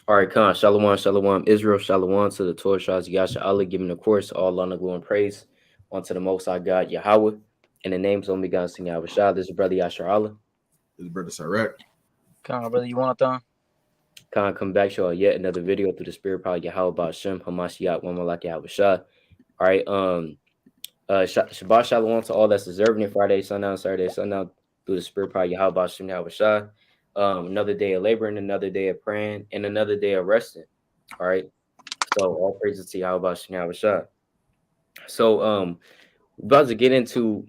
All right, Khan, Shalom, Shalom, Israel, Shalom to the Torah Shahs, Yasha Allah, giving the course, all honor, glory, and praise unto the Most High God, Yahweh, in the names only God, Sing Yahweh Shah. This is Brother Yasha Allah. His brother Sirach. Come on, brother, you want to? Khan, come back to yet another video through the Spirit Power, Yahweh, Ba'ashem, Hamashiach, one more like Yahweh Shah. All right, Shabbat Shalom to all that's observing it Friday, sundown, Saturday, sundown, through the Spirit Power, Yahweh, Ba'ashem, Yahweh Shah. Another day of laboring, another day of praying, and another day of resting. All right. So all praises to Yahweh Shem Yahweh Shah. So we're about to get into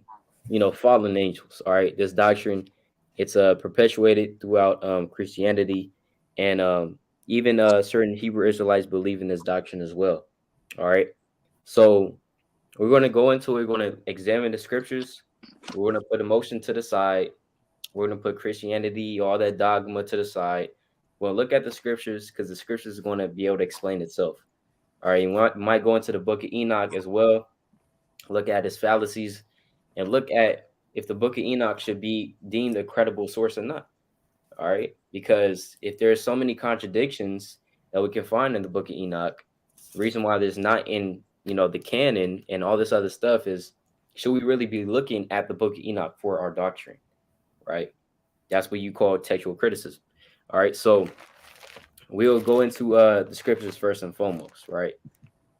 fallen angels. All right. This doctrine, it's perpetuated throughout Christianity, and even certain Hebrew Israelites believe in this doctrine as well. All right. So we're going to go into it, we're going to examine the scriptures, we're going to put emotion to the side, we're going to put Christianity, all that dogma to the side. We'll look at the scriptures because the scriptures are going to be able to explain itself. All right, you might go into the book of Enoch as well, look at his fallacies, and look at if the book of Enoch should be deemed a credible source or not. All right, because if there's so many contradictions that we can find in the book of Enoch, the reason why there's not in the canon and all this other stuff is, should we really be looking at the book of Enoch for our doctrine? Right, that's what you call textual criticism. All right, so we'll go into the scriptures first and foremost, right?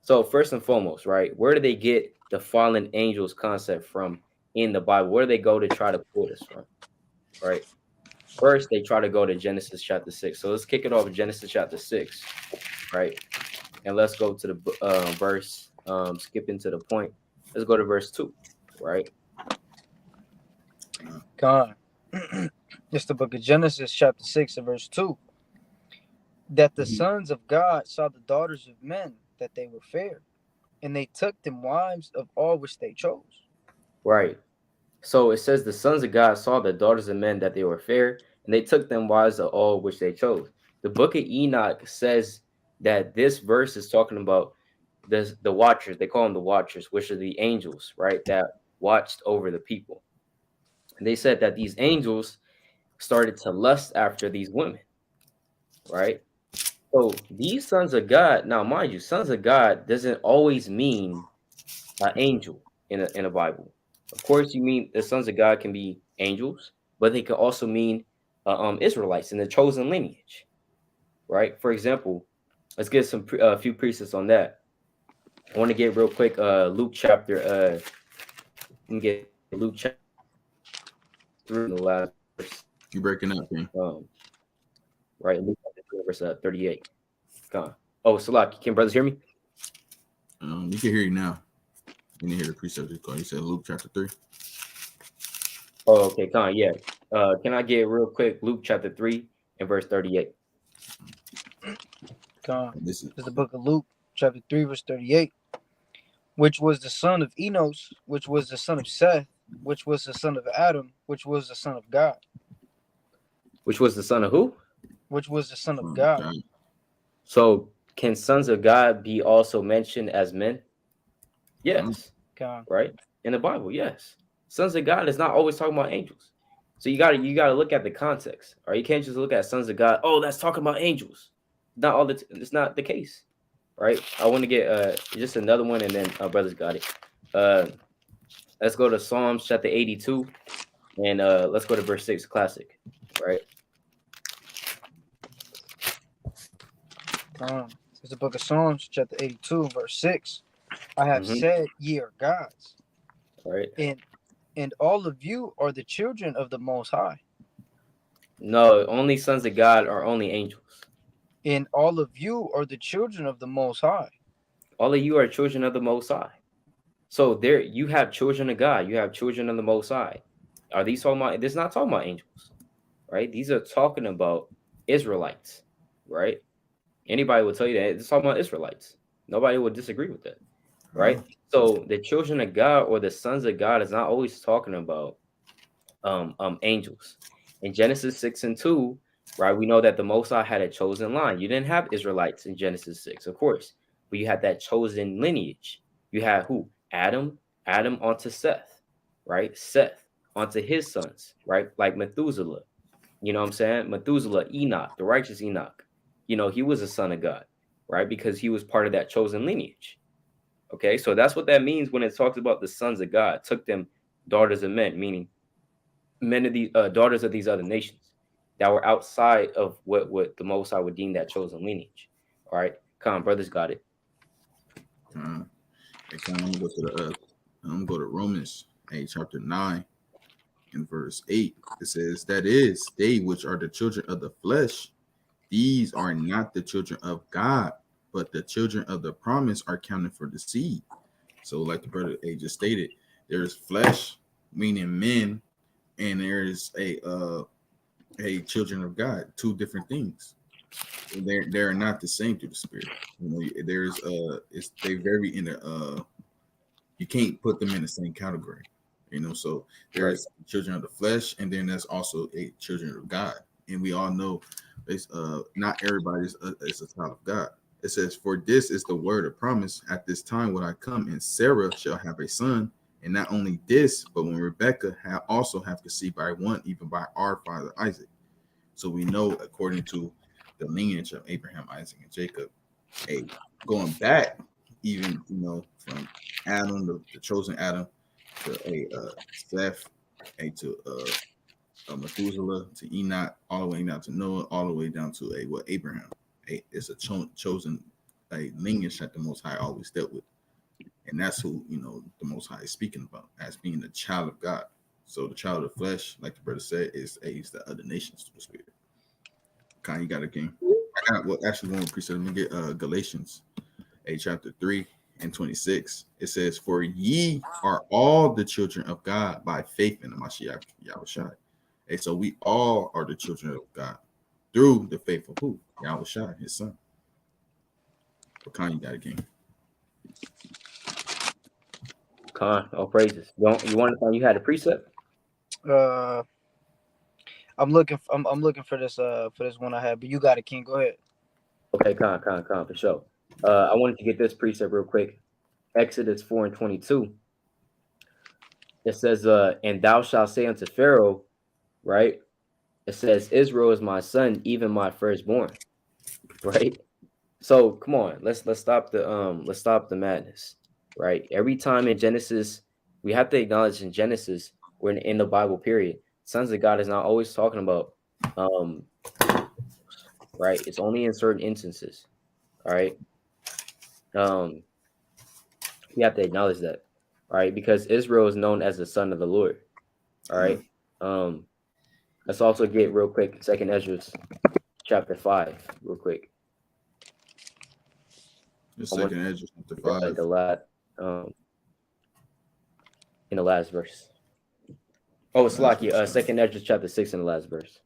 So first and foremost, right, where do they get the fallen angels concept from in the Bible? Where do they go to try to pull this from? Right. First, they try to go to Genesis chapter 6. So let's kick it off with Genesis chapter 6, right? And let's go to the verse, skipping to the point. Let's go to verse 2, right? Come on. It's the book of Genesis, chapter 6, and verse 2. That the sons of God saw the daughters of men, that they were fair, and they took them wives of all which they chose. Right. So it says the sons of God saw the daughters of men that they were fair, and they took them wives of all which they chose. The book of Enoch says that this verse is talking about the watchers. They call them the watchers, which are the angels, right, that watched over the people. And they said that these angels started to lust after these women, right? So these sons of God, now mind you, sons of God doesn't always mean an angel in a Bible. Of course, you mean the sons of God can be angels, but they can also mean Israelites in the chosen lineage, right? For example, let's get a few precepts on that. I want to get real quick Luke chapter. Let me get Luke chapter 3 in the last verse. You breaking up, man? Right, Luke chapter 3, verse 38. Come on. Oh, Salak, can brothers hear me? You can hear you now. You didn't hear the precept you called. You said Luke chapter 3. Oh, okay, come on, yeah. Can I get real quick Luke chapter 3 and verse 38? Come on. This is the book of Luke, chapter 3, verse 38. Which was the son of Enoch, which was the son of Seth, which was the son of Adam, which was the son of God. Which was the son of who? Which was the son of God. So can sons of God be also mentioned as men? Yes. Right? In the Bible, yes. Sons of God is not always talking about angels. So you gotta look at the context. Or you can't just look at sons of God. Oh, that's talking about angels. Not all it's not the case. Right? I want to get just another one, and then brothers got it. Let's go to Psalms chapter 82, and let's go to verse 6, classic. Right? It's the book of Psalms, chapter 82, verse 6. I have said, ye are gods. Right. And all of you are the children of the Most High. No, only sons of God are only angels. And all of you are the children of the Most High. All of you are children of the Most High. So there you have children of God. You have children of the Most High. Are these talking about? This is not talking about angels, right? These are talking about Israelites, right? Anybody will tell you that it's talking about Israelites. Nobody would disagree with that, right? So the children of God or the sons of God is not always talking about angels. In Genesis 6 and 2, right, we know that the Most High had a chosen line. You didn't have Israelites in Genesis 6, of course, but you had that chosen lineage. You had who? Adam onto Seth, right? Seth onto his sons, right? Like Methuselah. You know what I'm saying? Methuselah, Enoch, the righteous Enoch. he was a son of God, right? Because he was part of that chosen lineage. Okay, so that's what that means when it talks about the sons of God took them daughters of men, meaning men of these daughters of these other nations that were outside of what the Most High would deem that chosen lineage. All right, come on, brothers, got it. I'm gonna go to Romans, chapter 9 and verse 8. It says, "That is, they which are the children of the flesh, these are not the children of God, but the children of the promise are counted for the seed." So, like the brother A just stated, there is flesh, meaning men, and there is a children of God, two different things. They're not the same through the spirit. There's they vary in the you can't put them in the same category. So there's children of the flesh, and then there's also a children of God. And we all know it's not everybody is a child of God. It says, "For this is the word of promise, at this time when I come, and Sarah shall have a son." And not only this, but when Rebekah also have conceived by one, even by our father Isaac. So we know, according to the lineage of Abraham, Isaac, and Jacob, going back, even from Adam, the chosen Adam, to Seth, to Methuselah, to Enoch, all the way down to Noah, all the way down to Abraham. It's a chosen lineage that the Most High always dealt with, and that's who the Most High is speaking about as being the child of God. So the child of flesh, like the brother said, is the other nations to the spirit. Kai, you got a king. I got actually one more precept. Let me get Galatians, chapter 3 and 26. It says, "For ye are all the children of God by faith in the Mashiach Yahushua." So we all are the children of God through the faith of who? Yahushua, his son. What kind you got a king? Con, all praises. You want to find you had a precept? I'm looking for this one I had, but you got it, King. Go ahead. Okay, con, for sure. I wanted to get this precept real quick. Exodus 4 and 22. It says, "And thou shalt say unto Pharaoh," right? It says, "Israel is my son, even my firstborn." Right? So come on, let's stop the madness, right? Every time in Genesis, we have to acknowledge in Genesis, or in the Bible, period, sons of God is not always talking about right? It's only in certain instances. All right. We have to acknowledge that, right? Because Israel is known as the son of the Lord. All right. Let's also get real quick 2nd Ezra chapter 5, real quick. The 2nd Ezra chapter 5. In the last verse. Oh, it's like 2nd Ezra chapter 6 in the last verse.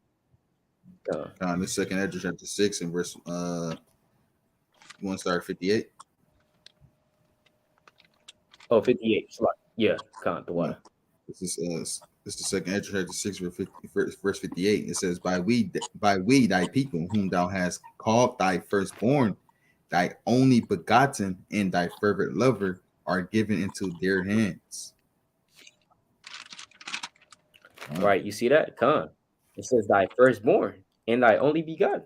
The 2nd Ezra chapter 6 and verse you want to start 58? Oh, 58. Yeah, count the water. This is the 2nd Ezra chapter 6 verse 58. It says, by we thy people whom thou hast called thy firstborn, thy only begotten, and thy fervent lover are given into their hands. Right, you see that? It says thy firstborn and thy only begotten.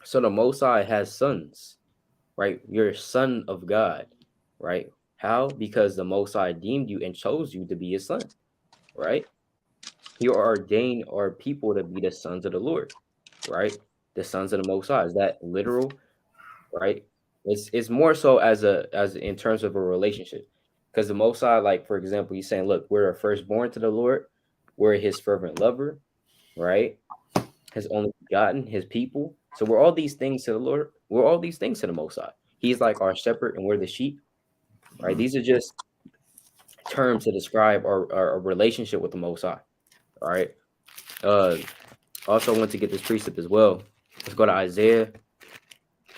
So the Most High has sons, right? You're a son of God, right? How? Because the Most High deemed you and chose you to be his son, right? He ordained our people to be the sons of the Lord, right? The sons of the Most High. Is that literal? Right? It's more so as in terms of a relationship. Because the Most High, like for example, he's saying, look, we're a firstborn to the Lord, we're his fervent lover, right? His only begotten, his people. So we're all these things to the Lord. We're all these things to the Most High. He's like our shepherd and we're the sheep, right? These are just terms to describe our relationship with the Most High, all right? Also want to get this precept as well. Let's go to Isaiah.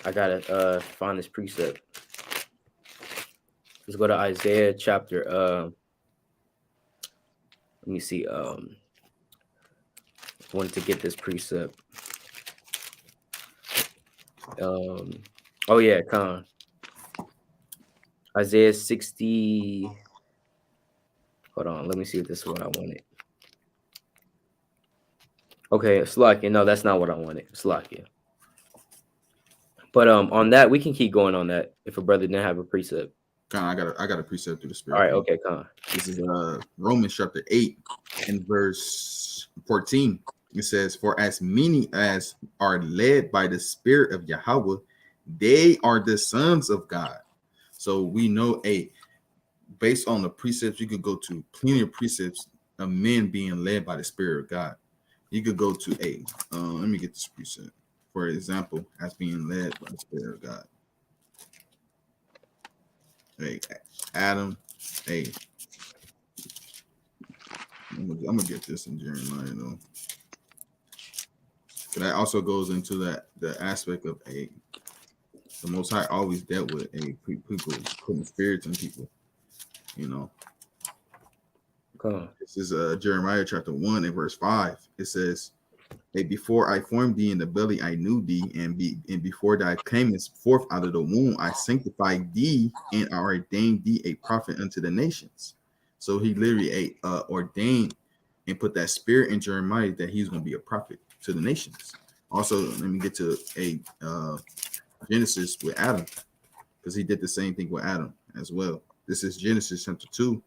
I gotta find this precept. Let's go to Isaiah chapter. Let me see. Wanted to get this precept. Oh yeah, come on. Isaiah 60. Hold on, let me see if this is what I wanted. Okay, Slakia. No, that's not what I wanted. Slakia. But on that, we can keep going on that if a brother didn't have a precept. I got a precept through the All Spirit. right, okay, Con. This is Romans chapter 8 and verse 14. It says, "For as many as are led by the Spirit of Yahweh, they are the sons of God." So we know, based on the precepts, you could go to plenty of precepts of men being led by the Spirit of God. You could go to let me get this precept. For example, as being led by the Spirit of God. Hey, Adam. Hey, I'm gonna get this in Jeremiah though. But that also goes into the aspect of the Most High always dealt with people putting spirits in people. You know, Con. this is Jeremiah chapter 1 and verse 5. It says, "Hey, before I formed thee in the belly, I knew thee, and before thou camest forth out of the womb, I sanctified thee, and I ordained thee a prophet unto the nations." So he literally ordained and put that spirit in Jeremiah that he's going to be a prophet to the nations. Also, let me get to Genesis with Adam, because he did the same thing with Adam as well. This is Genesis chapter 2,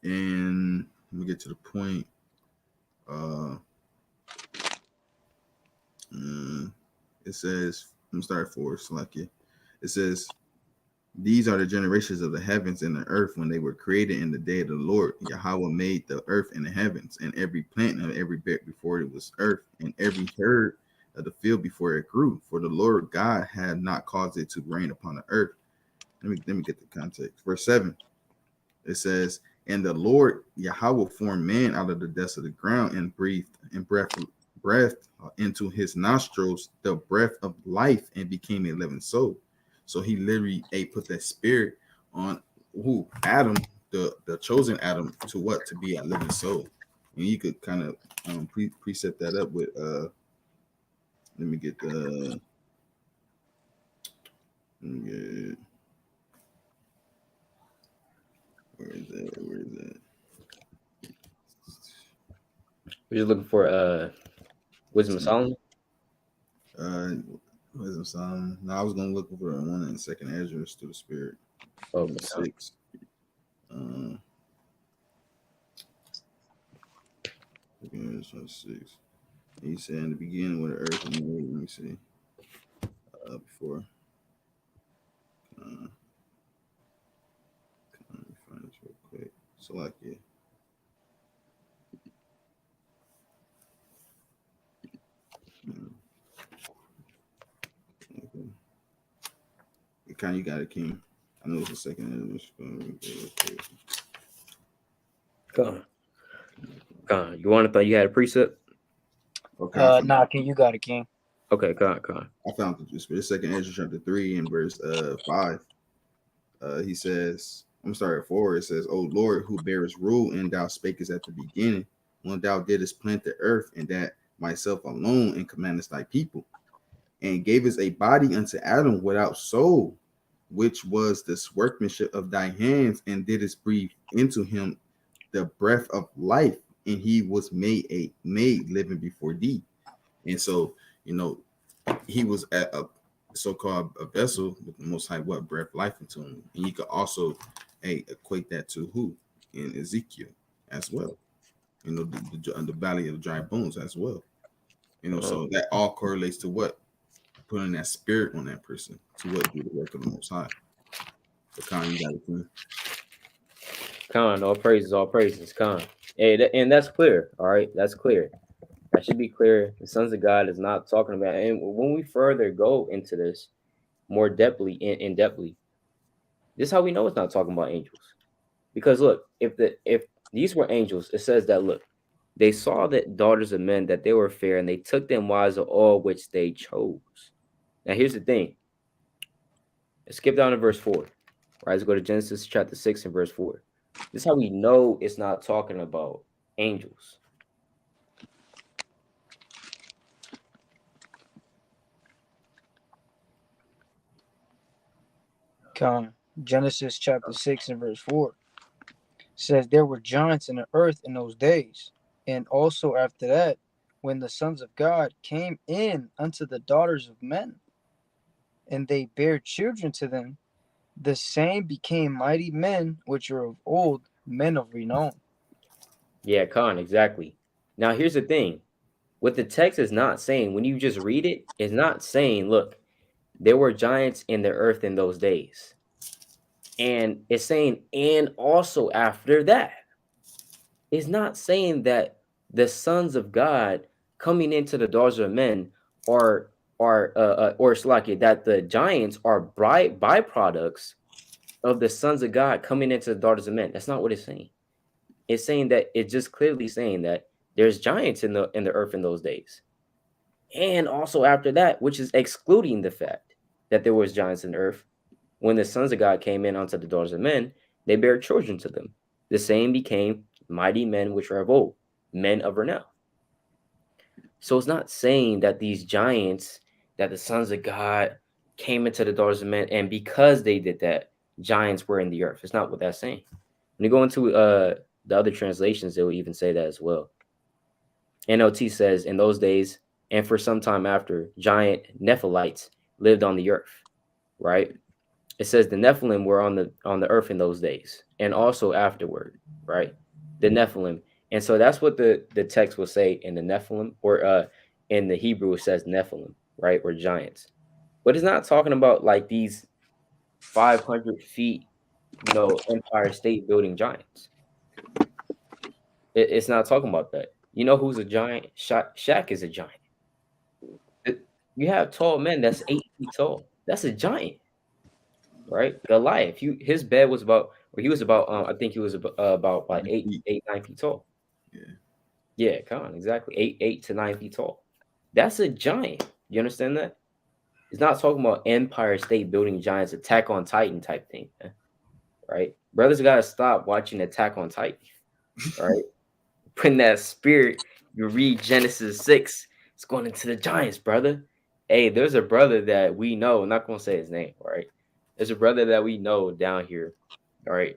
and let me get to the point. It says, I'm sorry for Salakia. It says, "These are the generations of the heavens and the earth when they were created in the day of the Lord. Yahweh made the earth and the heavens, and every plant and every bed before it was earth, and every herb of the field before it grew. For the Lord God had not caused it to rain upon the earth." Let me get the context. Verse 7. It says, "And the Lord Yahweh formed man out of the dust of the ground and breathed and breath into his nostrils the breath of life, and became a living soul." So he literally put that spirit on Adam, the chosen Adam, to what? To be a living soul. And you could kind of precept that up with let me get the where is that? We're just looking for Wisdom of Solomon. Wisdom Solomon. No, I was gonna look for one in Second Ezra to the Spirit. Oh, 6. Six. He said, "In the beginning, with the earth and the made." Let me see. Before. Let me find this real quick. So, like, yeah. Okay. You got it, King. I know it's a second. Con. You want to thought you had a precept? Okay. Nah, King, you got it, King. Okay, Con. I found the second Ezra chapter 3 and verse 5. He says, I'm sorry, 4. It says, "O Lord, who bearest rule, and thou spakest at the beginning, when thou didst plant the earth, and that myself alone, and commandest thy people, and gavest a body unto Adam without soul, which was the workmanship of thy hands, and didst breathe into him the breath of life, and he was made living before thee." And so, he was at a so-called a vessel with the Most High what breath life into him. And you could also equate that to who in Ezekiel as well. The valley of dry bones as well. So that all correlates to what? Putting that spirit on that person to what? Do the work of the Most High. So Khan, you got it, man. Con, all praises, Con. Hey, and that's clear. All right, that's clear. That should be clear. The sons of God is not talking about. And when we further go into this more depthly, in depthly, this is how we know it's not talking about angels. Because look, if these were angels, it says that look, they saw that daughters of men that they were fair, and they took them wives of all which they chose. Now here's the thing. Let's skip down to verse 4. Right, let's go to Genesis chapter 6 and verse 4. This is how we know it's not talking about angels. Genesis chapter 6 and verse 4 says, "There were giants in the earth in those days, and also after that, when the sons of God came in unto the daughters of men." and they bare children to them. The same became mighty men, which are of old, men of renown. Yeah, Khan, exactly. Now here's the thing. What the text is not saying, when you just read it, it's not saying, look, there were giants in the earth in those days. And it's saying, and also after that. It's not saying that the sons of God coming into the daughters of men or it's like it, that the giants are bright byproducts of the sons of God coming into the daughters of men. That's not what it's saying. It's saying that it's just clearly saying that there's giants in the earth in those days. And also after that, which is excluding the fact that there was giants in the earth, when the sons of God came in unto the daughters of men, they bare children to them. The same became mighty men which are of old, men of renown. So it's not saying that these giants, that the sons of God came into the daughters of men, and because they did that, giants were in the earth. It's not what that's saying. When you go into the other translations, they will even say that as well. NLT says, in those days, and for some time after, giant Nephilites lived on the earth, right? It says the Nephilim were on the earth in those days, and also afterward, right? The Nephilim, and so that's what the text will say in the Nephilim, or in the Hebrew it says Nephilim, right, or giants. But it's not talking about like these 500 feet, Empire State Building giants. It's not talking about that. You know who's a giant? Shaq is a giant. You have tall men that's 8 feet tall. That's a giant, right? Goliath, his bed was about, or he was about, I think he was about like 9 feet tall. Yeah, come on, exactly, 8 to 9 feet tall. That's a giant. You understand that? It's not talking about Empire State Building giants, Attack on Titan type thing, man. Right? Brothers got to stop watching Attack on Titan. Right? When that spirit, you read Genesis 6, it's going into the giants, brother. Hey, there's a brother that we know. I'm not gonna say his name, right? There's a brother that we know down here, all right,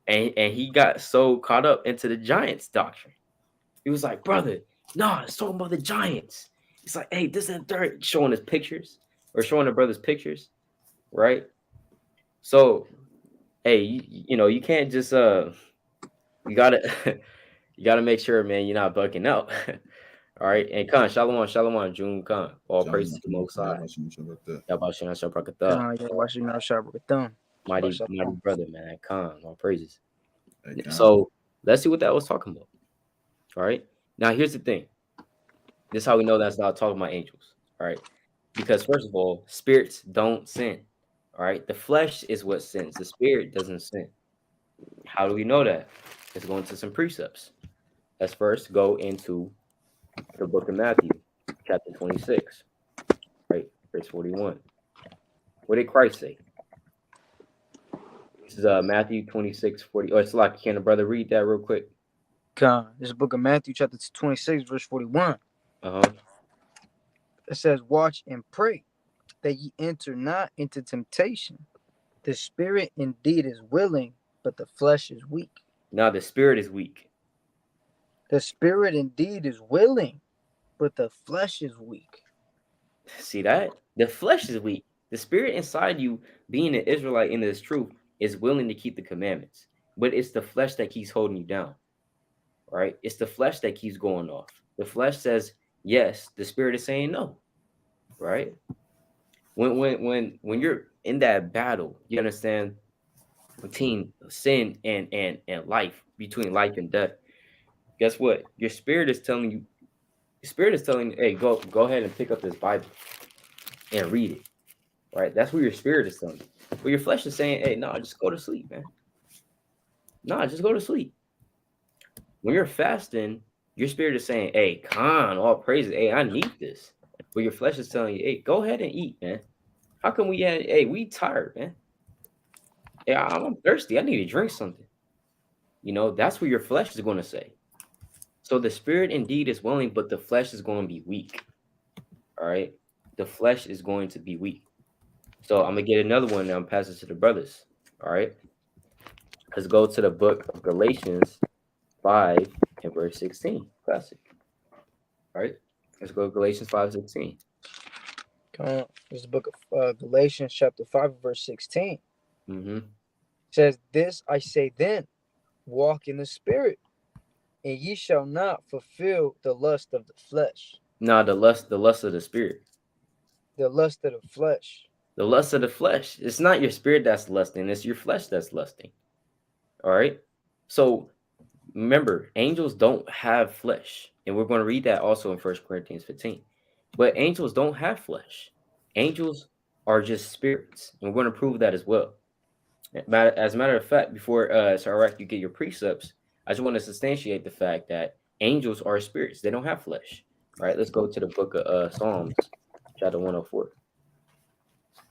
and he got so caught up into the giants doctrine. He was like, brother, nah, it's talking about the giants. It's like, hey, this and third, showing his pictures or showing the brother's pictures, right? So, hey, you can't just you gotta you gotta make sure, man, you're not bucking out. All right, and Khan, Shalom, June Khan. All praise to the Most High. Yabashina Shabrakata. Yeah, watching our sharp with them. Mighty brother, man. Khan, all praises. So let's see what that was talking about. All right. Now here's the thing. This is how we know that's not talking about angels. All right. Because first of all, spirits don't sin. All right. The flesh is what sins. The spirit doesn't sin. How do we know that? Let's go into some precepts. Let's first go into the book of Matthew, chapter 26, right? Verse 41. What did Christ say? This is Matthew 26:40. Oh, it's like, can a brother read that real quick? This is the book of Matthew, chapter 26, verse 41. It says, watch and pray that ye enter not into temptation. The spirit indeed is willing, but the flesh is weak. Now the spirit is weak. The spirit indeed is willing, but the flesh is weak. See that? The flesh is weak. The spirit inside you, being an Israelite in this truth, is willing to keep the commandments. But it's the flesh that keeps holding you down. Right? It's the flesh that keeps going off. The flesh says yes, the spirit is saying no. Right? When you're in that battle, you understand, between sin and life, between life and death. Guess what? Your spirit is telling you. Your spirit is telling you, hey, go ahead and pick up this Bible and read it. Right? That's what your spirit is telling you. But your flesh is saying, hey, no, just go to sleep, man. No, just go to sleep. When you're fasting, your spirit is saying, hey, Khan, all praises. Hey, I need this. But your flesh is telling you, hey, go ahead and eat, man. How come we tired, man? Hey, I'm thirsty. I need to drink something. That's what your flesh is going to say. So the spirit indeed is willing, but the flesh is going to be weak. All right? The flesh is going to be weak. So I'm going to get another one and I'm pass it to the brothers. All right? Let's go to the book of Galatians 5 and verse 16. Classic. All right? Let's go to Galatians 5:16. This is the book of Galatians, chapter 5, verse 16. Mm-hmm. It says, "This I say then, walk in the spirit, and ye shall not fulfill the lust of the flesh." Now the lust of the spirit. The lust of the flesh. The lust of the flesh. It's not your spirit that's lusting, it's your flesh that's lusting. All right. So remember, angels don't have flesh. And we're going to read that also in 1 Corinthians 15. But angels don't have flesh. Angels are just spirits. And we're going to prove that as well. As a matter of fact, before Sarek, you get your precepts, I just want to substantiate the fact that angels are spirits. They don't have flesh. All right, let's go to the book of Psalms, chapter 104.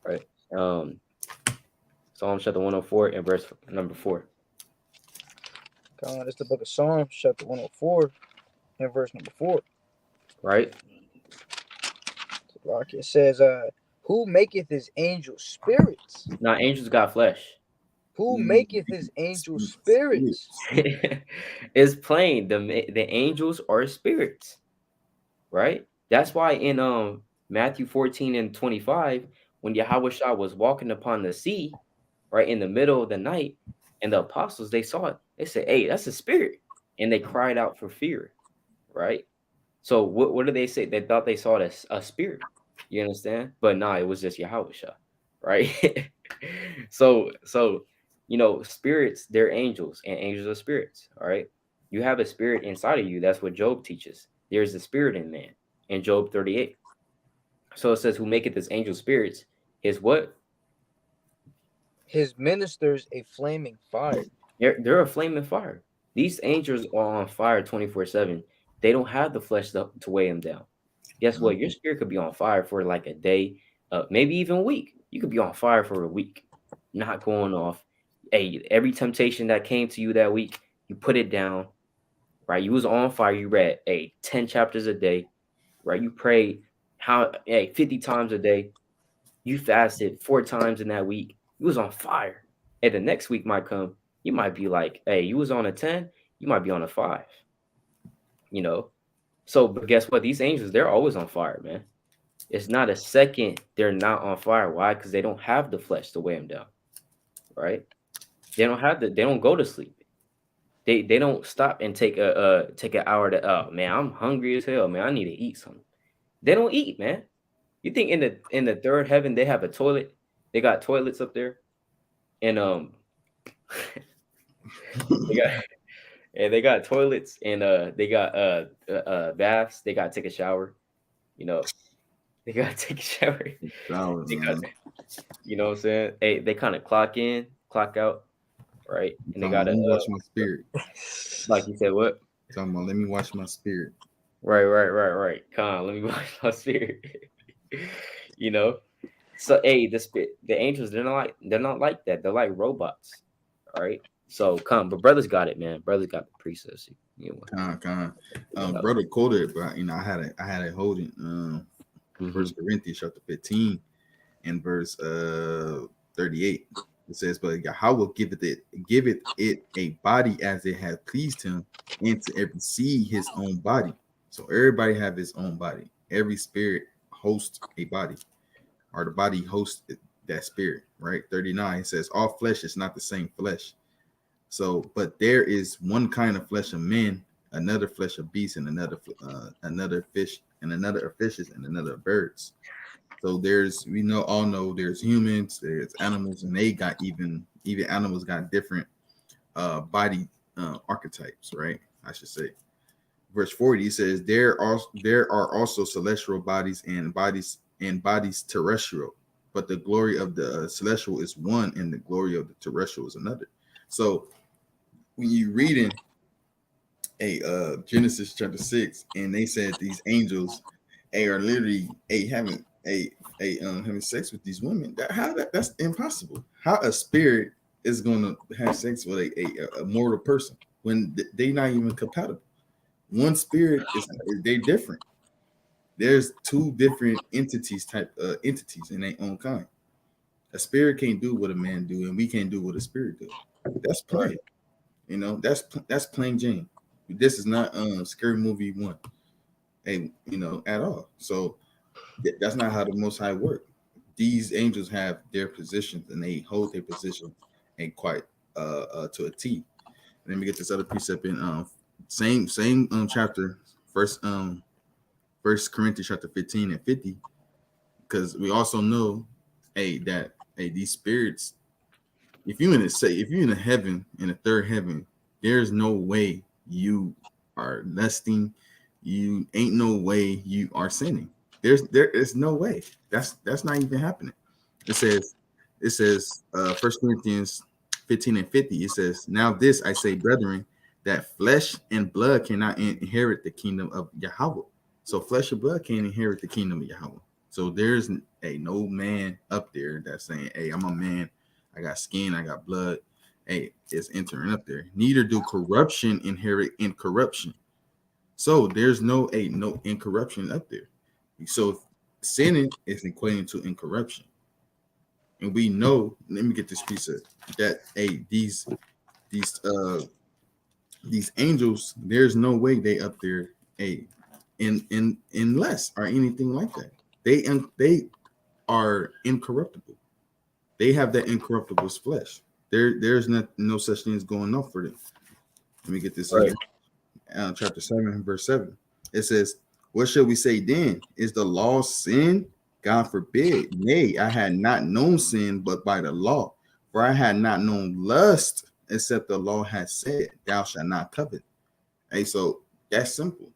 All right. Psalms chapter 104 and verse number 4. This is the book of Psalms, chapter 104, and verse number 4. Right? Like it says, who maketh his angels spirits? Now, angels got flesh. Who maketh his angels spirits? It's plain. The angels are spirits, right? That's why in Matthew 14 and 25, when Yahweh Shah was walking upon the sea, right in the middle of the night, and the apostles they saw it, they said, "Hey, that's a spirit," and they cried out for fear, right? So what did they say? They thought they saw it as a spirit. You understand? But nah, it was just Yahweh Shah, right? so spirits, they're angels, and angels are spirits. All right. You have a spirit inside of you. That's what Job teaches. There's a spirit in man in Job 38. So it says, who maketh his angel spirits is what? His ministers a flaming fire. They're a flaming fire. These angels are on fire 24/7. They don't have the flesh to weigh them down. Guess what? Your spirit could be on fire for like a day, maybe even a week. You could be on fire for a week, not going off. Hey, every temptation that came to you that week, you put it down, right? You was on fire. You read 10 chapters a day, right? You prayed 50 times a day. You fasted 4 times in that week. You was on fire. And the next week might come. You might be like, hey, you was on a 10. You might be on a 5. So, but guess what? These angels, they're always on fire, man. It's not a second they're not on fire. Why? Because they don't have the flesh to weigh them down, right? They don't go to sleep. They don't stop and take an hour to, oh man, I'm hungry as hell, man. I need to eat something. They don't eat, man. You think in the third heaven they have a toilet? They got toilets up there, and they got toilets, and they got baths. They got to take a shower. They got to take a shower. You know what I'm saying? Hey, they kind of clock in, clock out, right? And they got to watch my spirit. Like you said, what? Talking about, let me watch my spirit. Right. Come on, let me watch my spirit. So hey, the angels, they're not like that. They're like robots. All right. So but brothers got it, man. Brothers got the precepts. Brother quoted, but I had it holding. 1 Corinthians chapter 15 and verse 38. It says, "But Yahweh giveth it a body as it hath pleased him, and to every seed his own body." So everybody have his own body. Every spirit hosts a body, or the body hosts that spirit, right? 39 says, "All flesh is not the same flesh. So, but there is one kind of flesh of men, another flesh of beasts, and another fish, and another of fishes, and another of birds." So all know there's humans, there's animals, and they got even animals got different body archetypes, right? I should say. Verse 40 says, there are also celestial bodies and bodies terrestrial, but the glory of the celestial is one, and the glory of the terrestrial is another. So when you read in Genesis chapter 6, and they said these angels are literally having sex with these women, that's impossible. How a spirit is going to have sex with a mortal person when they not even compatible? One spirit they're different. There's two different entities in their own kind. A spirit can't do what a man do, and we can't do what a spirit do. That's plain. That's plain Jane. This is not Scary Movie 1, at all. So That's not how the Most High work. These angels have their positions and they hold their position and quite to a T. Let me get this other precept in same chapter, First Corinthians chapter 15 and 50, because we also know that these spirits, if you're in a heaven, in a third heaven, there's no way you are lusting, you ain't no way you are sinning. There is no way. That's not even happening. It says First Corinthians 15 and 50. It says, now this I say, brethren, that flesh and blood cannot inherit the kingdom of Yahweh. So flesh and blood can't inherit the kingdom of Yahweh. So there's no man up there that's saying, hey, I'm a man, I got skin, I got blood. Hey, it's entering up there. Neither do corruption inherit incorruption. So there's no incorruption up there. So sinning is equating to incorruption. And we know, let me get this piece of that. These angels, there's no way they up there in less or anything like that. They are incorruptible. They have that incorruptible flesh. There's no such thing as going up for them. Let me get this Right. chapter 7 verse 7. It says, what shall we say then? Is the law sin? God forbid. Nay, I had not known sin but by the law. For I had not known lust, except the law had said, thou shalt not covet. Hey, so that's simple.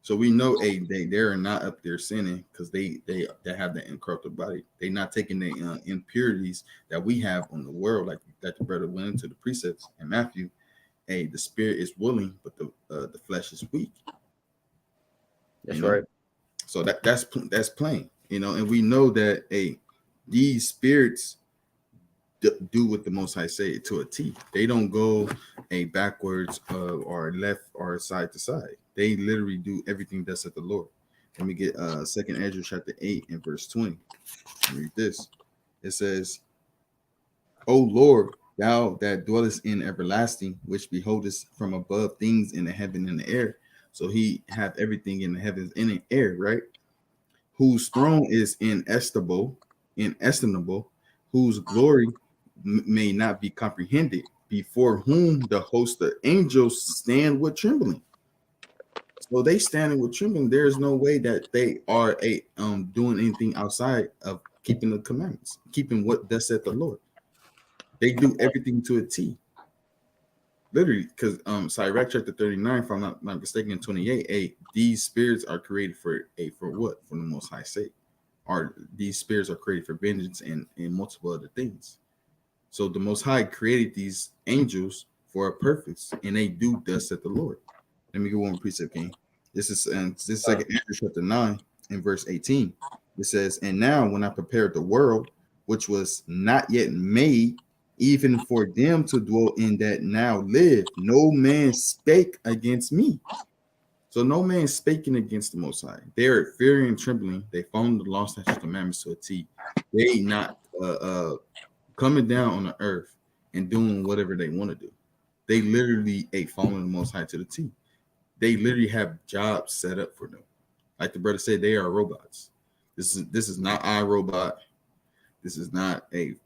So we know they're not up there sinning because they have the incorruptible body. They're not taking the impurities that we have on the world, like that the brother went into the precepts in Matthew. Hey, the spirit is willing, but the flesh is weak. That's right. So that's plain, and we know that these spirits do what the Most High say to a T. They don't go backwards or left or side to side. They literally do everything that's at the Lord. Let me get 2nd Ezra chapter 8 and verse 20. Read this. It says, O Lord, thou that dwellest in everlasting, which beholdest from above things in the heaven and the air. So he have everything in the heavens and in the air, right? Whose throne is inestimable, whose glory may not be comprehended, before whom the host of angels stand with trembling. So they standing with trembling. There's no way that they are doing anything outside of keeping the commandments, keeping what thus said the Lord. They do everything to a T. Literally, because Sirach chapter 39, if I'm not mistaken, 28, these spirits are created for what? For the Most High sake. Or these spirits are created for vengeance and multiple other things. So the Most High created these angels for a purpose, and they do thus said the Lord. Let me go one precept, King. This is 2nd Ezra chapter 9 and verse 18. It says, and now when I prepared the world, which was not yet made, even for them to dwell in that now live, no man spake against me. So no man speaking against the Most High. They're fearing and trembling. They follow the law, statutes, commandments to a T. They not coming down on the earth and doing whatever they want to do. They literally following the Most High to the T. They literally have jobs set up for them. Like the brother said, they are robots. This is not iRobot. This is not any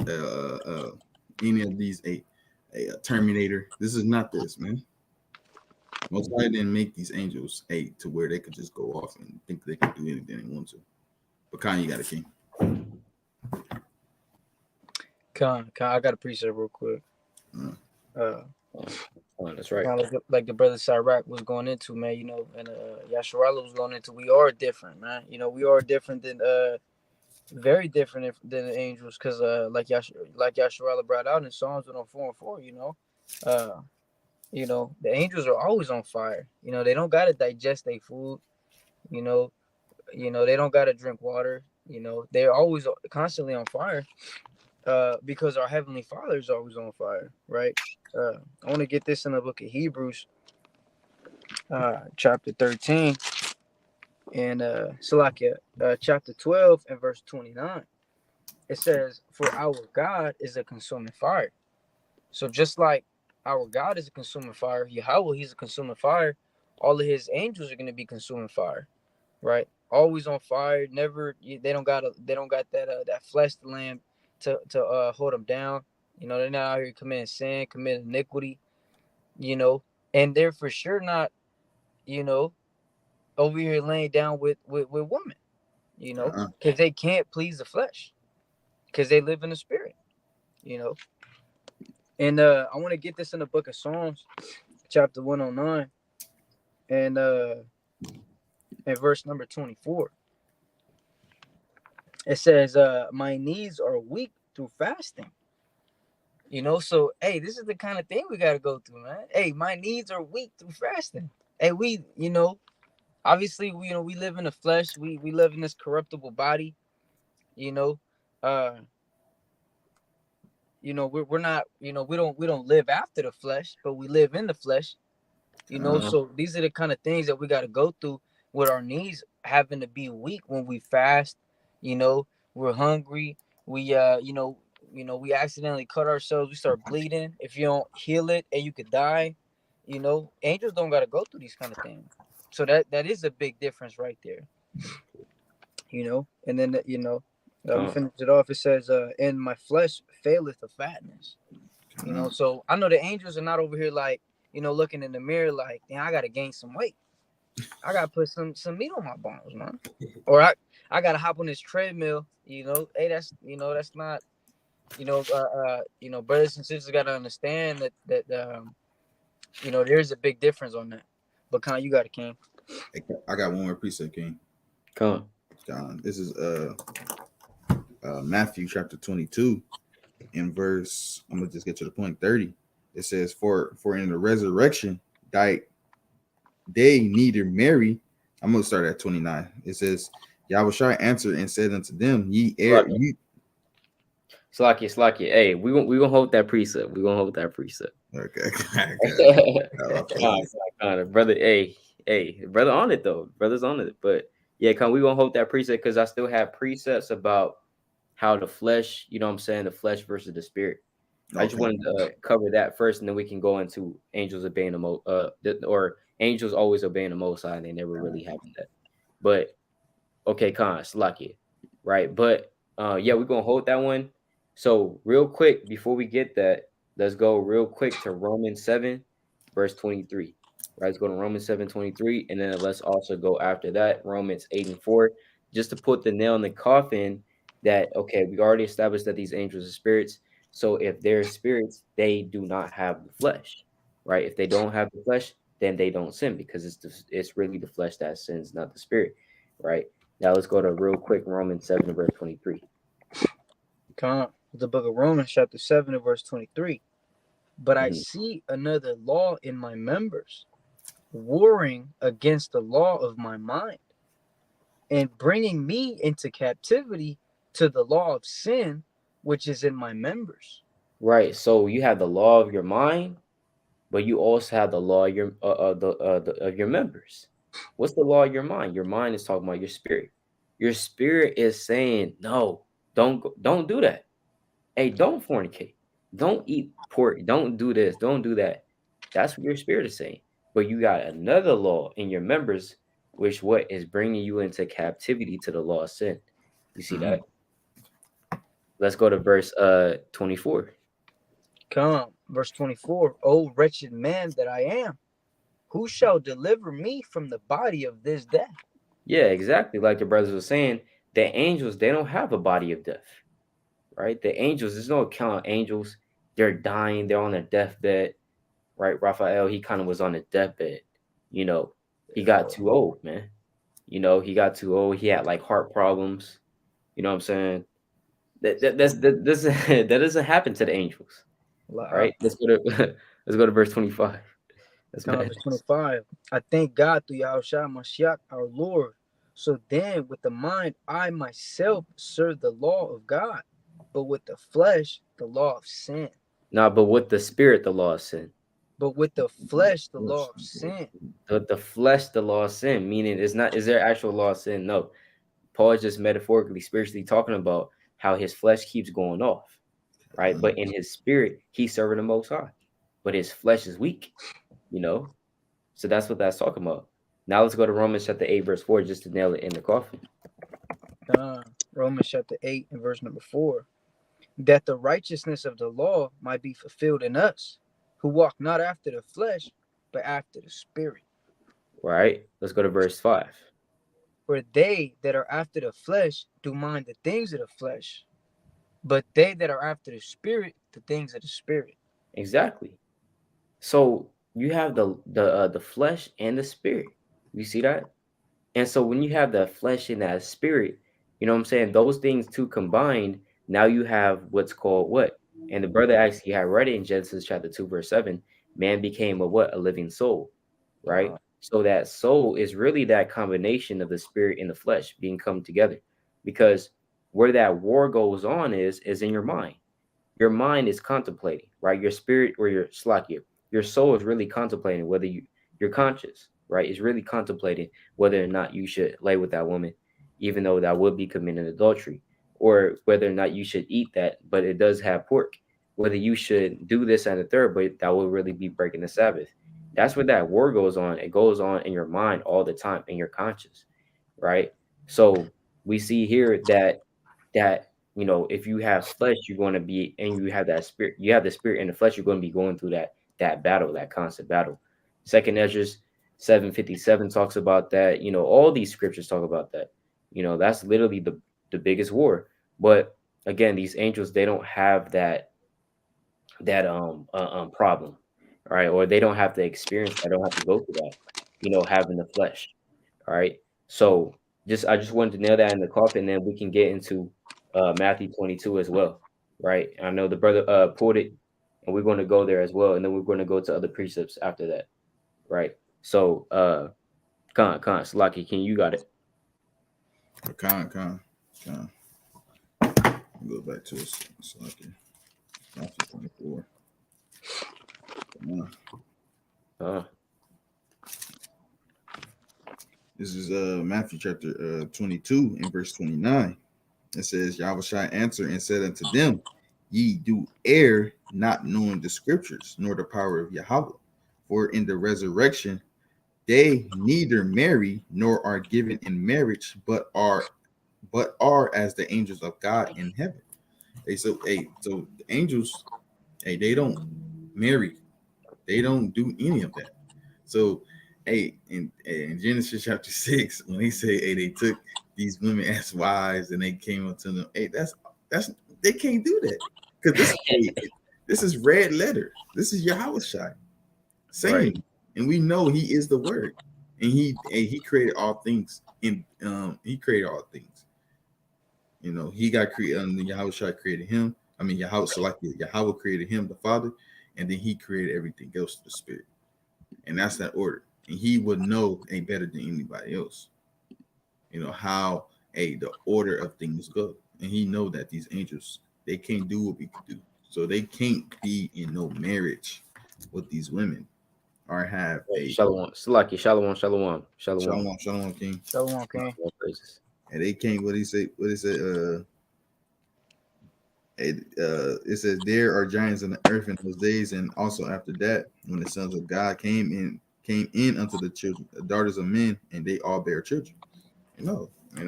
of these a Terminator. This is not this, man. Most High didn't make these angels to where they could just go off and think they can do anything they want to. But Kanye, you got a king. I got a precept real quick. That's right. Like the brother Sirach was going into, man, and Yasharala was going into, we are different, man. We are different than very different than the angels, because like Yasharala brought out in Psalms 104:4, the angels are always on fire. They don't gotta digest their food, they don't gotta drink water, they're always constantly on fire. Because our Heavenly Father is always on fire, right? I want to get this in the book of Hebrews, chapter 13, and Salakia, chapter 12 and verse 29. It says, for our God is a consuming fire. So just like our God is a consuming fire, Yahweh, he's a consuming fire, all of his angels are going to be consuming fire, right? always on fire. Never, they don't got that flesh to lamb to hold them down. They're not out here committing sin, committing iniquity. You know, and they're for sure not, you know, over here laying down with women. Uh-uh. Because they can't please the flesh, because they live in the spirit. You know, and I want to get this in the book of Psalms, chapter 109, and verse number 24. It says, my knees are weak through fasting. So hey, this is the kind of thing we gotta go through, man. Hey, my knees are weak through fasting. Hey, obviously we live in the flesh. We live in this corruptible body. You know, uh, we're not. We don't live after the flesh, but we live in the flesh. So these are the kind of things that we got to go through with our knees having to be weak when we fast. We're hungry. We accidentally cut ourselves. We start bleeding. If you don't heal it, and you could die. Angels don't got to go through these kind of things. So that is a big difference right there. And then we finish it off. It says, "And my flesh faileth of fatness." So I know the angels are not over here like, looking in the mirror like, "Damn, I gotta gain some weight. I gotta put some meat on my bones, man." Or I gotta hop on this treadmill. Hey, that's not. Brothers and sisters gotta understand that there's a big difference on that. But you got it, King. I got one more precept, King. Come on. This is Matthew chapter 22 in verse, I'm gonna just get to the point, 30. It says, for in the resurrection they neither marry. I'm gonna start at 29. It says, Yahushua answered and said unto them, ye err, you. Slacky. Hey, we gonna hold that precept. We gonna hold that precept. Okay. Brother. Hey, brother on it though. Brother's on it. But yeah, we gonna hold that precept because I still have precepts about how the flesh, the flesh versus the spirit. I just wanted to cover that first, and then we can go into angels obeying or angels always obeying the Most High, and they never really having that. But okay, Slacky, right? But yeah, we're gonna hold that one. So real quick before we get that, let's go real quick to Romans 7, verse 23. Right, let's go to Romans 7:23, and then let's also go after that Romans 8:4, just to put the nail in the coffin. That okay, we already established that these angels are spirits. So if they're spirits, they do not have the flesh, right? If they don't have the flesh, then they don't sin because it's really the flesh that sins, not the spirit, right? Now let's go to real quick Romans 7 verse 23. The book of Romans chapter 7 and verse 23. But I see another law in my members, warring against the law of my mind, and bringing me into captivity to the law of sin, which is in my members. Right. So you have the law of your mind, but you also have the law of your members. What's the law of your mind? Your mind is talking about your spirit. Your spirit is saying, no, don't do that. Hey, don't fornicate. Don't eat pork. Don't do this. Don't do that. That's what your spirit is saying. But you got another law in your members, which what is bringing you into captivity to the law of sin. You see that? Let's go to verse 24. Verse 24. O wretched man that I am, who shall deliver me from the body of this death? Yeah, exactly. Like the brothers were saying, the angels, they don't have a body of death, right? The angels, there's no account of angels. They're dying. They're on their deathbed, right? Raphael, he kind of was on his deathbed. He got too old, man. He got too old. He had like heart problems. You know what I'm saying? That doesn't happen to the angels. All right, let's go to verse 25. Verse 25. I thank God through Yahushua Mashiach our Lord. So then with the mind I myself serve the law of God, but with the flesh the law of sin. Nah, but with the spirit the law of sin. But with the flesh the law of sin. The flesh the law of sin, meaning is there actual law of sin? No. Paul is just metaphorically, spiritually talking about how his flesh keeps going off, right? But in his spirit, he's serving the Most High, but his flesh is weak, So that's what that's talking about. Now let's go to Romans chapter 8, verse 4, just to nail it in the coffin. Romans chapter 8 and verse number 4. That the righteousness of the law might be fulfilled in us, who walk not after the flesh, but after the Spirit. Right? Let's go to verse 5. For they that are after the flesh do mind the things of the flesh, but they that are after the Spirit, the things of the Spirit. Exactly. So you have the flesh and the spirit. You see that? And so when you have the flesh and that spirit, you know what I'm saying? Those things two combined, now you have what's called what? And the brother actually had read it in Genesis chapter 2, verse 7. Man became a what? A living soul, right? So that soul is really that combination of the spirit and the flesh being come together. Because where that war goes on is in your mind. Your mind is contemplating, right? Your spirit or your soul is really contemplating whether you're conscious, right? It's really contemplating whether or not you should lay with that woman, even though that would be committing adultery, or whether or not you should eat that, but it does have pork, whether you should do this and the third, but that will really be breaking the Sabbath. That's where that war goes on. It goes on in your mind all the time, in your conscious, right? So we see here that if you have flesh, you're going to be, and you have that spirit, you have the spirit and the flesh, you're going to be going through that battle, that constant battle. Second Ezra 7:57 talks about that. All these scriptures talk about that. That's literally the biggest war. But again, these angels, they don't have that problem, right? Or they don't have to experience that, don't have to go through that, having the flesh. All right. So I just wanted to nail that in the coffin, and then we can get into Matthew 22 as well. Right. I know the brother pulled it, and we're going to go there as well. And then we're going to go to other precepts after that. Right. So Slaki, you got it. Con. Go back to it. Slaki. Matthew 24. This is Matthew chapter 22 and verse 29. It says, Yahushua answered and said unto them, Ye do err, not knowing the scriptures, nor the power of Yahweh. For in the resurrection they neither marry nor are given in marriage, but are as the angels of God in heaven. So the angels, they don't marry, they don't do any of that. So in Genesis chapter 6, when they say they took these women as wives and they came up to them, that's they can't do that, because this is red letter. This is Yahushua saying, right. And we know he is the word, and he created all things. He created all things. He got created. Yahushua created him. I mean, Yahweh created him, the Father, and then he created everything else, the Spirit, and that's that order. And he would know better than anybody else. How the order of things go, and he know that these angels, they can't do what we can do, so they can't be in no marriage with these women or have a shalom. Slaki, shalom, King. And they can't. What he say? It says there are giants in the earth in those days, and also after that, when the sons of God came in unto the children, the daughters of men, and they all bear children.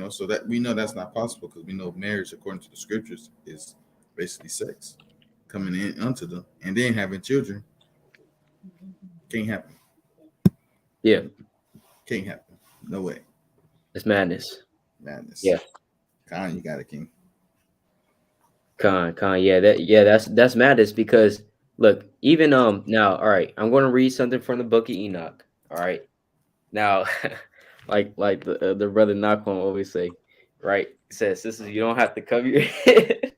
So that we know that's not possible, because we know marriage, according to the scriptures, is basically sex coming in unto them, and then having children can't happen. Yeah, can't happen. No way. It's madness. Yeah. Khan, you got it, King. Khan, that's madness, because look, even now, all right, I'm going to read something from the book of Enoch. All right, now, like the brother Nakon always say, right? He says, sisters, you don't have to cover your head.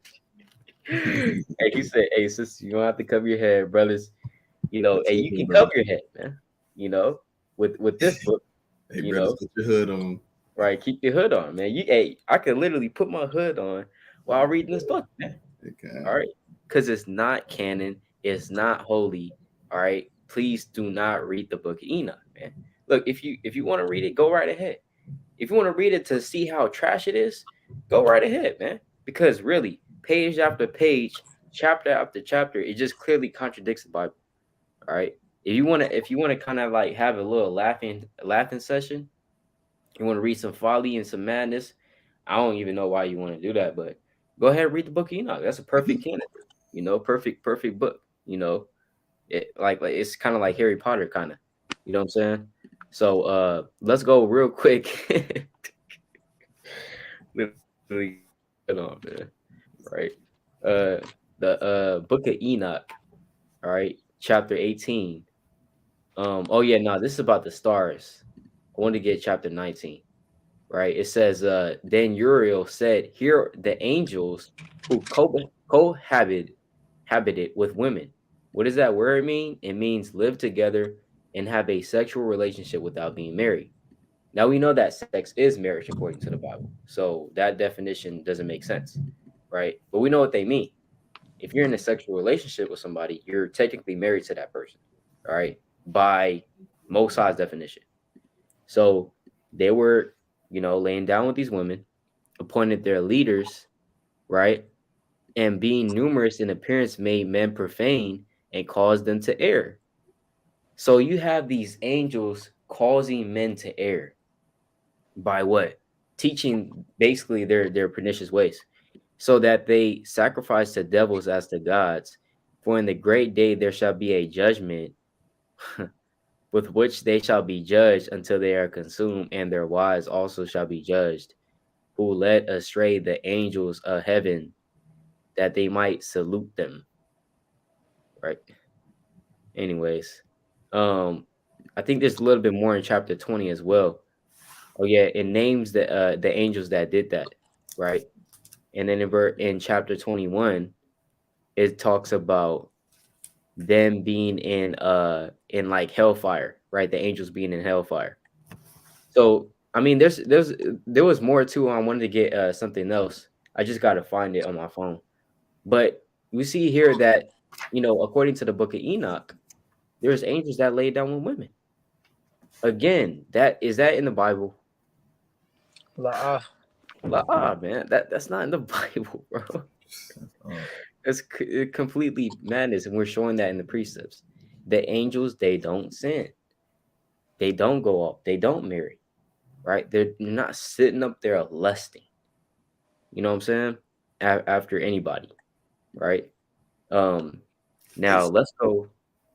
Hey, he said, hey, sisters, you don't have to cover your head, brothers. Hey, you can cover your head, man. With this book, hey, brothers, put your hood on. Right, keep your hood on, man. I could literally put my hood on while reading this book, man. Okay. All right, because it's not canon, it's not holy. All right, please do not read the book of Enoch, man. Look, if you want to read it, go right ahead. If you want to read it to see how trash it is, go right ahead, man. Because really, page after page, chapter after chapter, it just clearly contradicts the Bible. All right, if you want to kind of like have a little laughing session, you want to read some folly and some madness. I don't even know why you want to do that, but go ahead and read the book of Enoch. That's a perfect candidate. Perfect book. Like it's kind of like Harry Potter, kind of. You know what I'm saying? So let's go real quick. Literally, get on, man. Right. The book of Enoch. All right, chapter 18. Oh yeah, no, this is about the stars. I want to get chapter 19. Right. It says, then Uriel said, here the angels who habited with women. What does that word mean? It means live together and have a sexual relationship without being married. Now we know that sex is marriage according to the Bible. So that definition doesn't make sense, right? But we know what they mean. If you're in a sexual relationship with somebody, you're technically married to that person, all right? By most sides definition. So they were, laying down with these women, appointed their leaders, right? And being numerous in appearance made men profane and caused them to err. So you have these angels causing men to err by what? Teaching basically their pernicious ways, so that they sacrifice to devils as to gods. For in the great day there shall be a judgment with which they shall be judged until they are consumed, and their wives also shall be judged, who led astray the angels of heaven, that they might salute them. Right. Anyways, I think there's a little bit more in chapter 20 as well. Oh yeah, it names the angels that did that, right? And then in chapter 21, it talks about them being in like hellfire, right? The angels being in hellfire. So I mean, there was more too. I wanted to get something else. I just got to find it on my phone. But we see here that according to the book of Enoch, there's angels that lay down with women. Again, that in the Bible? Man, that's not in the Bible, bro. It's completely madness, and we're showing that in the precepts. The angels, they don't sin. They don't go up. They don't marry, right? They're not sitting up there lusting. You know what I'm saying? After anybody, right? Now let's go.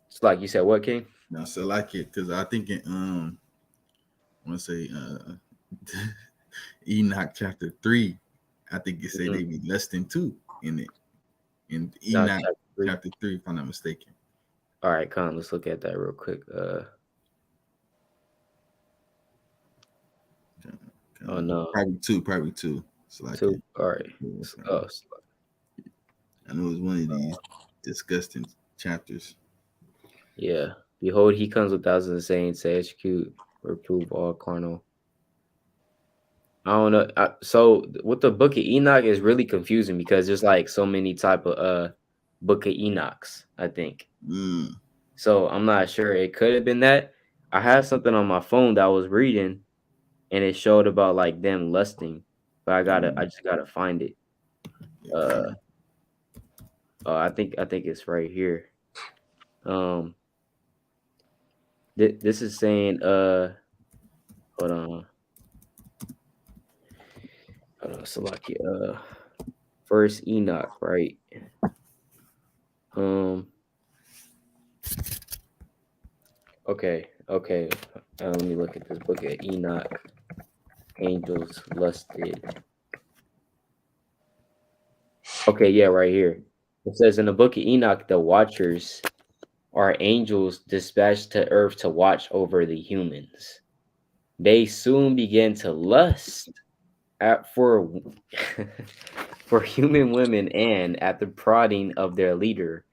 It's like you said, what, King? Now, so like it, because I think it, I want to say, Enoch chapter 3, I think it say they be less than 2 in it. In Enoch chapter 3, if I'm not mistaken. All right, come on, let's look at that real quick. Oh no, probably two. So like 2. All right, I know it's one of these disgusting chapters. Yeah. Behold, he comes with thousands of saints to execute, reprove all carnal. I don't know. So with the book of Enoch is really confusing because there's like so many type of book of Enochs, I think. So I'm not sure. It could have been that. I had something on my phone that I was reading, and it showed about like them lusting, but I just gotta find it. I think it's right here. This is saying hold on. So like first Enoch, right? Okay. Let me look at this book of Enoch. Angels lusted. Okay, yeah, right here. It says in the book of Enoch, the watchers are angels dispatched to earth to watch over the humans. They soon begin to lust for for human women, and at the prodding of their leader,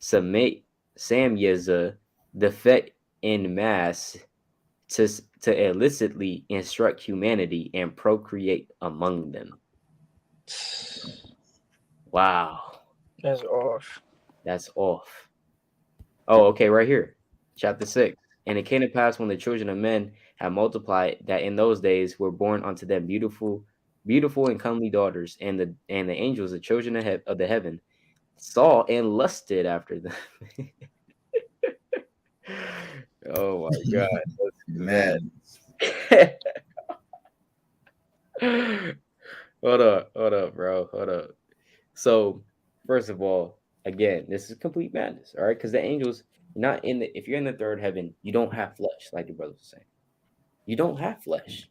Samyeza, defect in mass to illicitly instruct humanity and procreate among them. Wow. That's off. That's off. Oh, okay, right here. Chapter 6. And it came to pass when the children of men had multiplied that in those days were born unto them beautiful and comely daughters, and the angels, the children of the heaven, saw and lusted after them. Oh my God. Man, Hold up, bro. Hold up. So, first of all, again, this is complete madness, all right? Because the angels, not in the if you're in the third heaven, you don't have flesh, like the brothers were saying. You don't have flesh.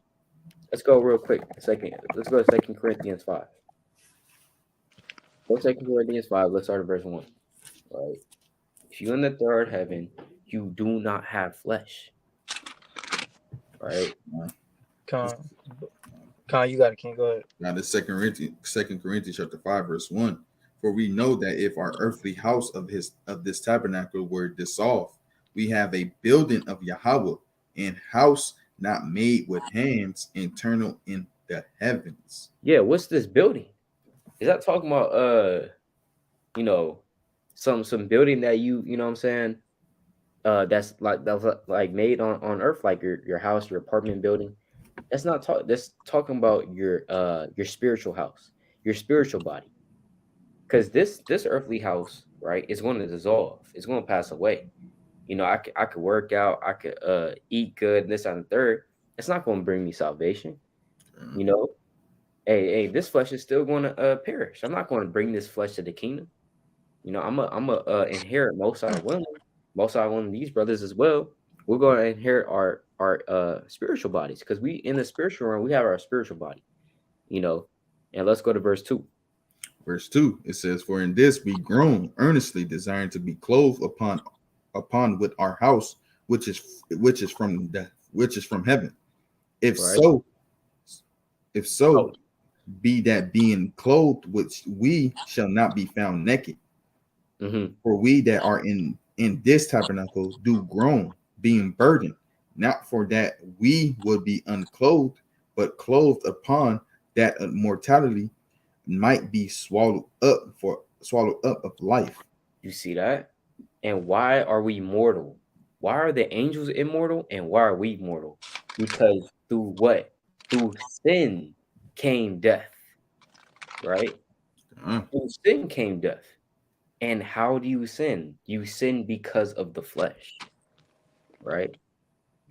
Let's go real quick. Let's go to 2 Corinthians 5. Go to 2 Corinthians 5. Let's start at verse 1. All right. If you're in the third heaven, you do not have flesh. All right. Con, you got it, King. Go ahead. now the Second Corinthians chapter 5, verse 1. For we know that if our earthly house of this tabernacle were dissolved, we have a building of Yahweh, and house not made with hands, eternal in the heavens. Yeah, what's this building? Is that talking about you know, some building that you know what I'm saying? That's like made on earth, like your house, your apartment building. That's talking about your spiritual house, your spiritual body. Because this earthly house, right, is going to dissolve. It's going to pass away. You know, I could work out, I could eat good, this and the third. It's not going to bring me salvation. You know, hey, this flesh is still going to perish. I'm not going to bring this flesh to the kingdom. You know, I'm a inherit most I willing. Most I willing these brothers as well. We're going to inherit our spiritual bodies because we in the spiritual realm we have our spiritual body. You know, and let's go to verse 2. Verse 2, it says, For in this we groan, earnestly desiring to be clothed upon with our house, which is from heaven. If Right. so, be that being clothed, which we shall not be found naked. Mm-hmm. For we that are in this tabernacle do groan, being burdened, not for that we would be unclothed, but clothed upon that mortality might be swallowed up of life. You see that? And why are we mortal? Why are the angels immortal and why are we mortal? Because through what? Through sin came death, right? Through sin came death. And how do you sin? You sin because of the flesh, right?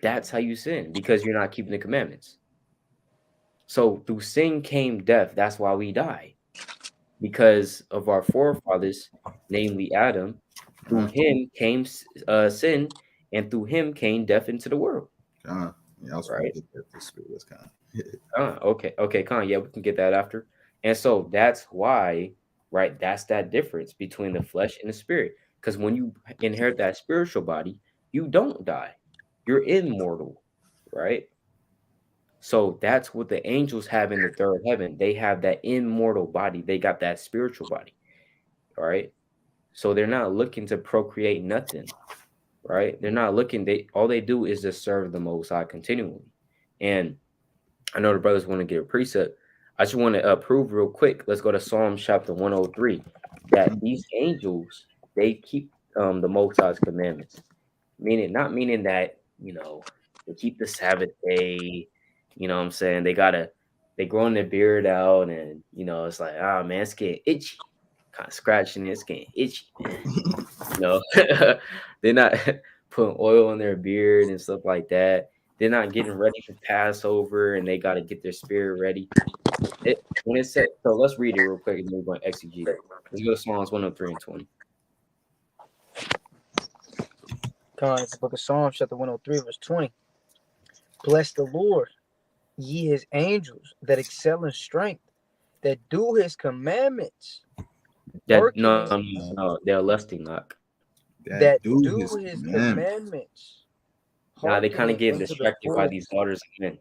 That's how you sin because you're not keeping the commandments. So through sin came death. That's why we die. Because of our forefathers, namely Adam, through him came sin, and through him came death into the world. Yeah, I was Right? get that this was kind of Okay, Con. Yeah, we can get that after. And so that's why, right? That's that difference between the flesh and the spirit. Because when you inherit that spiritual body, you don't die. You're immortal, right? So that's what the angels have in the third heaven. They have that immortal body. They got that spiritual body, all right? So they're not looking to procreate nothing, right? They're not looking. All they do is just serve the Most High continually. And I know the brothers want to get a precept. I just want to prove real quick. Let's go to Psalm chapter 103 that these angels they keep the Most High's commandments, not meaning that they keep the Sabbath day. You know what I'm saying? They growing their beard out, and it's like, ah, man, it's getting itchy, kind of scratching it, it's getting itchy, man. They're not putting oil on their beard and stuff like that. They're not getting ready for Passover, and they got to get their spirit ready. When it said, so let's read it real quick, and then we're going to exegete it. Let's go to Psalms 103 and 20. Come on, it's the book of Psalms, chapter 103, verse 20. Bless the Lord, ye his angels that excel in strength, that do his commandments. No, they're lusting, knock. That do his commandments. Nah, they kind of getting unto the distracted by full. these daughters of men.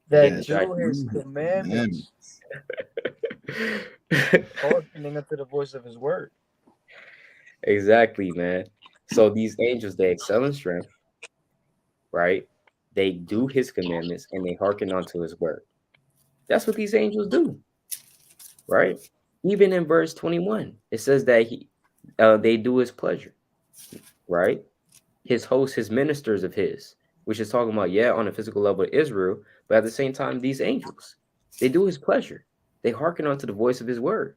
That do his commandments. Hearkening unto the voice of his word. Exactly, man. So these angels, they excel in strength, right? They do his commandments and they hearken unto his word. That's what these angels do, right? Even in verse 21, it says that they do his pleasure, right? His hosts, his ministers of his, which is talking about, on a physical level, Israel, but at the same time, these angels, they do his pleasure. They hearken unto the voice of his word,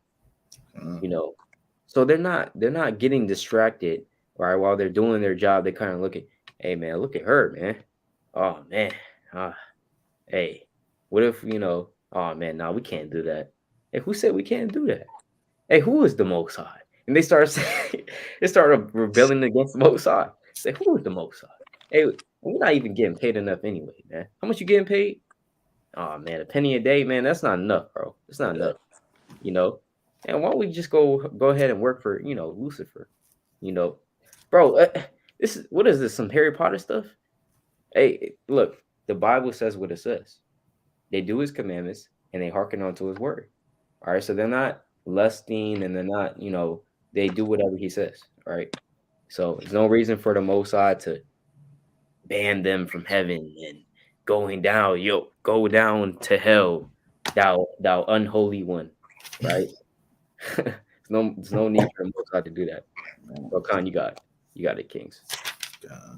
So they're not getting distracted right? While they're doing their job, they kind of look at, hey man, look at her, man. Oh man, ah, hey, what if oh man, no, we can't do that. Hey, who said we can't do that? Hey, who is the Most High? And they start saying, they start rebelling against the Most High. Say, who is the Most High? Hey, we're not even getting paid enough anyway, man. How much you getting paid? Oh man, a penny a day, man. That's not enough, bro. It's not enough, you know. And why don't we just go ahead and work for Lucifer, you know, bro? This is what is this? Some Harry Potter stuff? Hey, look, the Bible says what it says. They do His commandments and they hearken onto His word. All right, so they're not lusting and they're not, they do whatever He says. All right, so there's no reason for the Most High to ban them from heaven and go down to hell, thou unholy one, right? there's no need for the Most High to do that. Well, Khan, you got it, Kings. Yeah,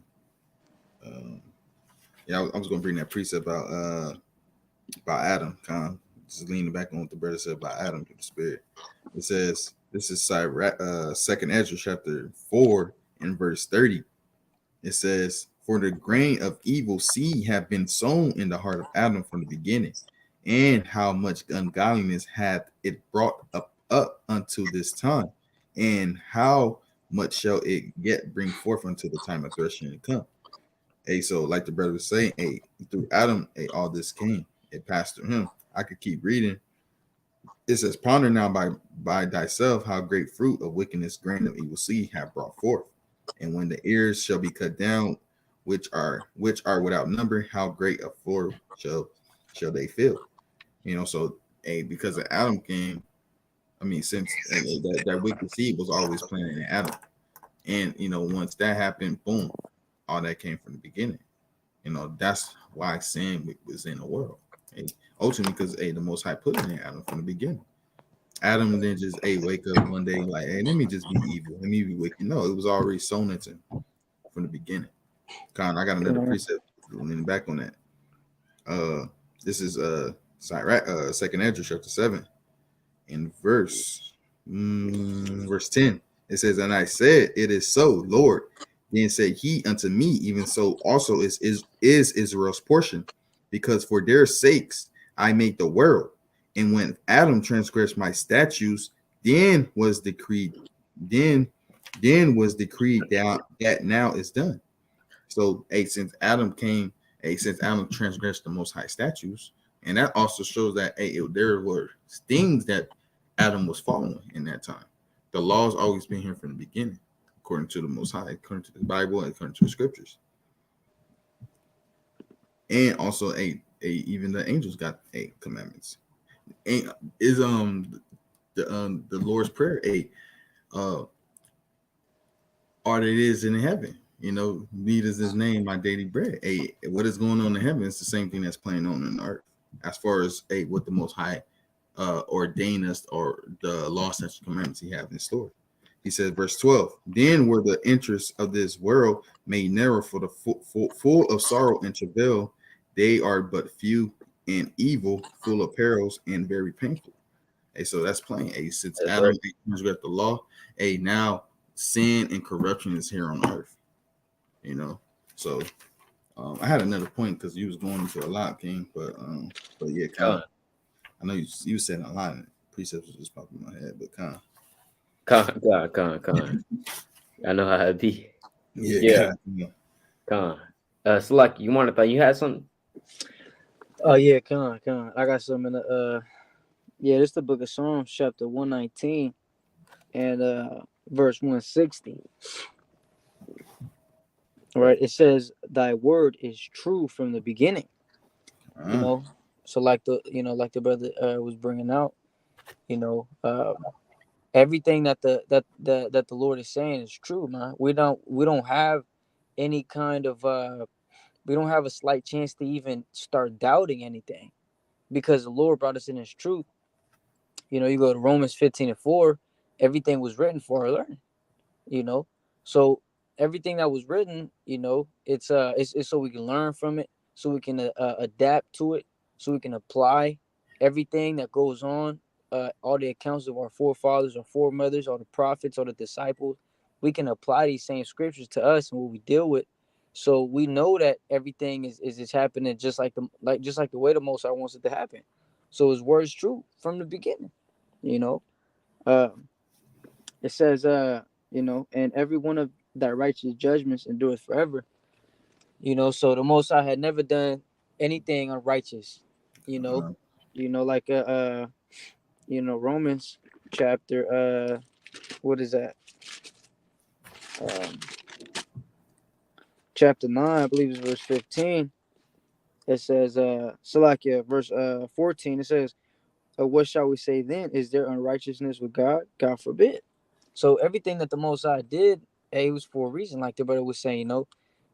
I was gonna bring that precept about Adam, Khan. Just leaning back on what the brother said about Adam through the Spirit. It says, this is Second Ezra chapter 4 and verse 30. It says, for the grain of evil seed have been sown in the heart of Adam from the beginning, and how much ungodliness hath it brought up unto this time, and how much shall it yet bring forth until the time of threshing to come. Hey, so like the brother was saying, hey, through Adam, hey, all this came. It passed through him. I could keep reading. It says, ponder now by thyself how great fruit of wickedness grain of evil seed have brought forth. And when the ears shall be cut down, which are without number, how great a floor shall they fill. So because of Adam came, I mean, since that wicked seed was always planted in Adam. And once that happened, boom, all that came from the beginning. That's why sin was in the world. Ultimately, because the Most High put it in Adam from the beginning. Adam didn't just wake up one day like, hey, let me just be evil. Let me be wicked. No, it was already sown into him from the beginning. Con, I got another precept leaning back on that. This is Second Ezra chapter 7 in verse 10. It says, and I said, it is so, Lord. Then said he unto me, even so also is Israel's portion, because for their sakes I made the world. And when Adam transgressed my statutes, then was decreed that now is done. So since Adam transgressed the Most High statutes, and that also shows that there were things that Adam was following in that time. The law's always been here from the beginning, according to the Most High, according to the Bible, and according to the scriptures. And also, even the angels got commandments. And is the Lord's Prayer art it is in heaven. Meat is His name, my daily bread. What is going on in heaven is the same thing that's playing on earth. As far as what the Most High ordained us, or the law, statutes, commandments He have in store. He says, verse 12, then were the interests of this world made narrow, for the full of sorrow and travail. They are but few and evil, full of perils and very painful. So that's plain. Since that's Adam transgressed the law, now sin and corruption is here on earth. So I had another point because you was going into a lot, King, but yeah, I know you said a lot, and precepts was just popping in my head, but Con. I know how it be. Yeah. Con. So like you you had something? Oh yeah, con. I got some in the this is the book of Psalms, chapter 119 and verse 160. Right, it says, "Thy word is true from the beginning." So like the brother was bringing out, everything that the Lord is saying is true, man. We don't have any kind of we don't have a slight chance to even start doubting anything, because the Lord brought us in His truth. You go to Romans 15:4, everything was written for our learning. So everything that was written, it's so we can learn from it, so we can adapt to it, so we can apply everything that goes on, all the accounts of our forefathers, our foremothers, all the prophets, all the disciples, we can apply these same scriptures to us and what we deal with. So we know that everything is just happening just like the way the Most High wants it to happen. So His word is true from the beginning. You know, it says, and every one of thy righteous judgments endureth forever. So the Most High had never done anything unrighteous. You know, Uh, like Romans chapter what is that? Um, chapter 9, I believe is verse 15. It says, Salakia, verse 14, it says, what shall we say then? Is there unrighteousness with God? God forbid. So everything that the Most High did, it was for a reason. Like the brother was saying,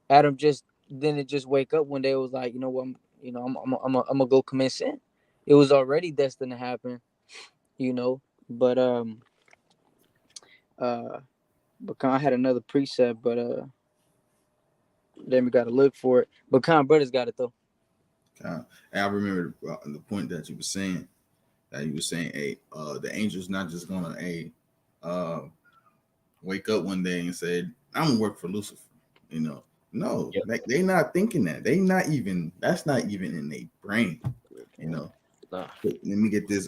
Adam just didn't just wake up one day. It was like, you know what, I'm gonna go commit sin. It was already destined to happen, But uh, I had another precept, but then we gotta look for it. But brothers got it though. and I remember the point that you were saying. That you were saying, the angel's not just gonna uh, wake up one day and say, "I'm gonna work for Lucifer." No, Yep. like they not thinking that. They not even. That's not even in their brain. Nah. Let me get this.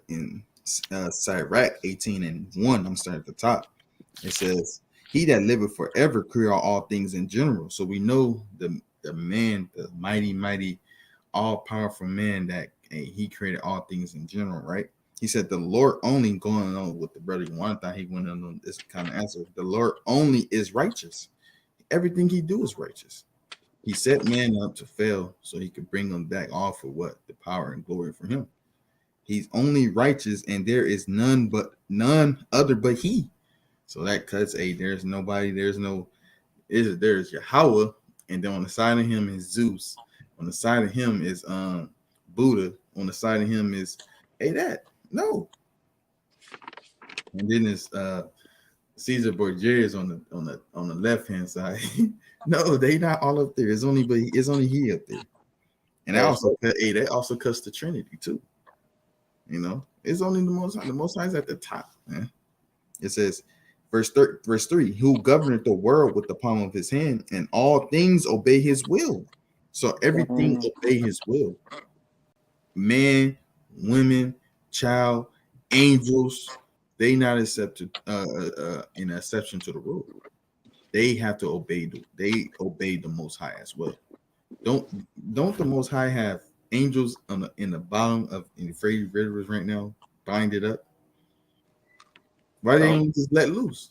In Sirach 18:1, I'm starting at the top. It says, "He that liveth forever create all things in general." So we know the man, the mighty, all powerful man that he created all things in general, right? He said the Lord only, going on with the brother one thought he went on this kind of answer. The Lord only is righteous. Everything he do is righteous. He set man up to fail so he could bring them back all for what? The power and glory for him. He's only righteous, and there is none other but he. So that cuts there's nobody, there's Yahweh, and then on the side of him is Zeus. On the side of him is Buddha. On the side of him is that. No. And then it's Caesar Borgias on the left hand side. No, they not all up there. It's only he up there. And that also cuts the Trinity too. It's only the Most High. The Most High is at the top, man. It says, verse 3, who governeth the world with the palm of his hand, and all things obey his will. So everything obey his will. Man, women, child, angels, they not accepted in exception to the rule. They have to obey the Most High as well. Don't the Most High have angels in the bottom of the Euphrates rivers right now, bind it up? Why they ain't just let loose?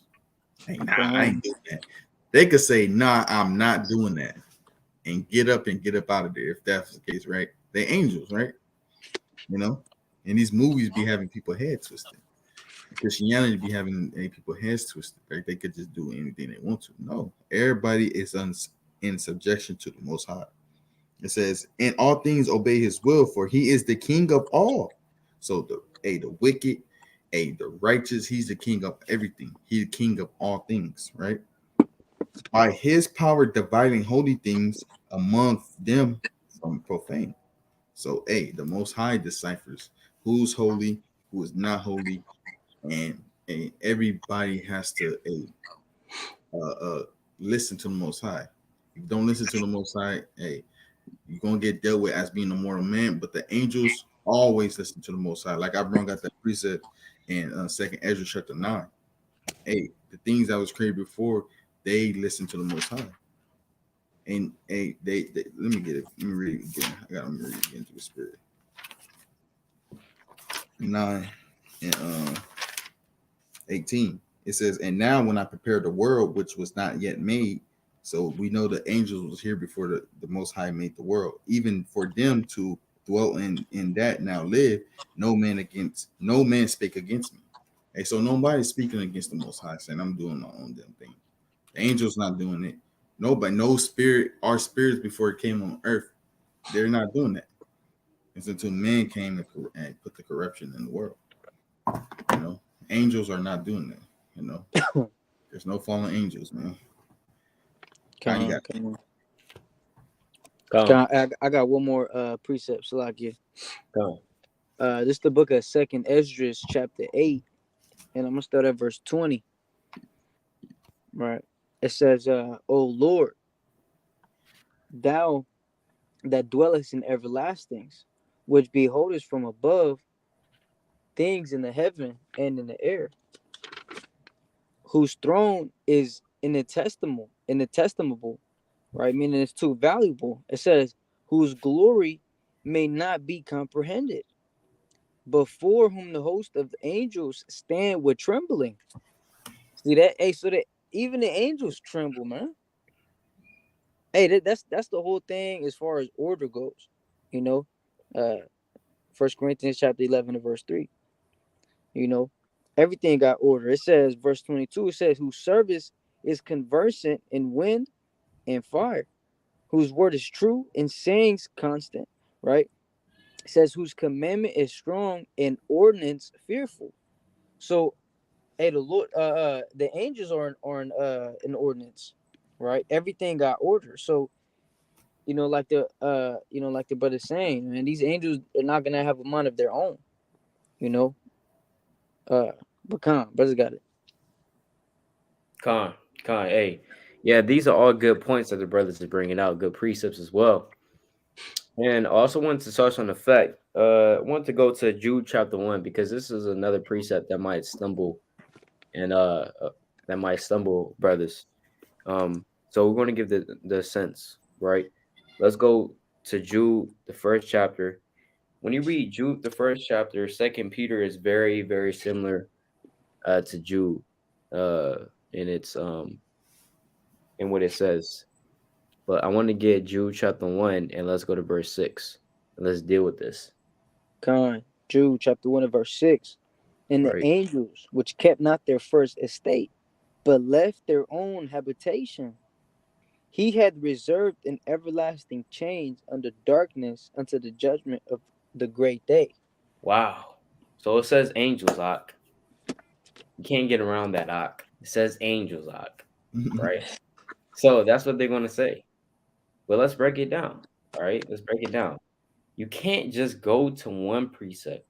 Hey, nah, I ain't doing that. They could say, nah, I'm not doing that, and get up out of there if that's the case, right? They angels, right? And these movies be having people head twisted. Christianity be having people heads twisted, right? They could just do anything they want to. No, everybody is in subjection to the Most High. It says, "In all things obey His will, for He is the King of all." So the wicked, the righteous, He's the King of everything. He's the King of all things, right? By His power, dividing holy things among them from profane. So, the Most High deciphers who's holy, who is not holy, and everybody has to listen to the Most High. If you don't listen to the Most High, you're gonna get dealt with as being a mortal man. But the angels always listen to the Most High. Like I brought out that precept in Second Ezra chapter 9. The things that was created before, they listen to the Most High. And they let me get it. Let me read it again. I gotta read it again to the spirit. 9 and 18. It says, "And now when I prepared the world which was not yet made," so we know the angels was here before the Most High made the world, even for them to dwell in that now live, no man spake against me. So nobody's speaking against the Most High, saying I'm doing my own damn thing. The angels not doing it. Nobody, no spirit, our spirits before it came on earth, they're not doing that. It's until man came and put the corruption in the world. Angels are not doing that. There's no fallen angels, man. I got one more precept, Salakia. This is the book of Second Esdras, chapter 8, and I'm gonna start at verse 20. right? It says, "O Lord, thou that dwellest in everlastings, which beholdest from above things in the heaven and in the air, whose throne is inestimable, right? Meaning it's too valuable. It says, whose glory may not be comprehended, before whom the host of the angels stand with trembling." See that? Hey, so that even the angels tremble, man. Hey, that's the whole thing as far as order goes. You know, uh, First Corinthians chapter 11 and verse 3. You know, everything got order. It says, verse 22. It says, "Whose service is conversant in wind and fire, whose word is true and sayings constant." Right? It says, "Whose commandment is strong and ordinance fearful." So, hey, the angels are an ordinance, right? Everything got order. So, like the brother saying, man, these angels are not gonna have a mind of their own, you know. Uh, but brothers got it. Con, hey, yeah, these are all good points that the brothers are bringing out, good precepts as well. And I also wanted to touch on the fact, I want to go to Jude chapter 1 because this is another precept that might stumble and that might stumble brothers. So we're going to give the sense, right? Let's go to Jude, the first chapter. When you read Jude, the first chapter, Second Peter is very, very similar to Jude, in its in what it says. But I want to get Jude chapter 1 and let's go to verse 6 and let's deal with this. Jude chapter 1 and verse 6. "And the Right. angels which kept not their first estate, but left their own habitation, he had reserved in everlasting chains under darkness unto the judgment of the great day." Wow. So it says angels, Ak. You can't get around that, Ak. It says angels, Ak. Right. So that's what they're going to say. But let's break it down. All right. Let's break it down. You can't just go to one precept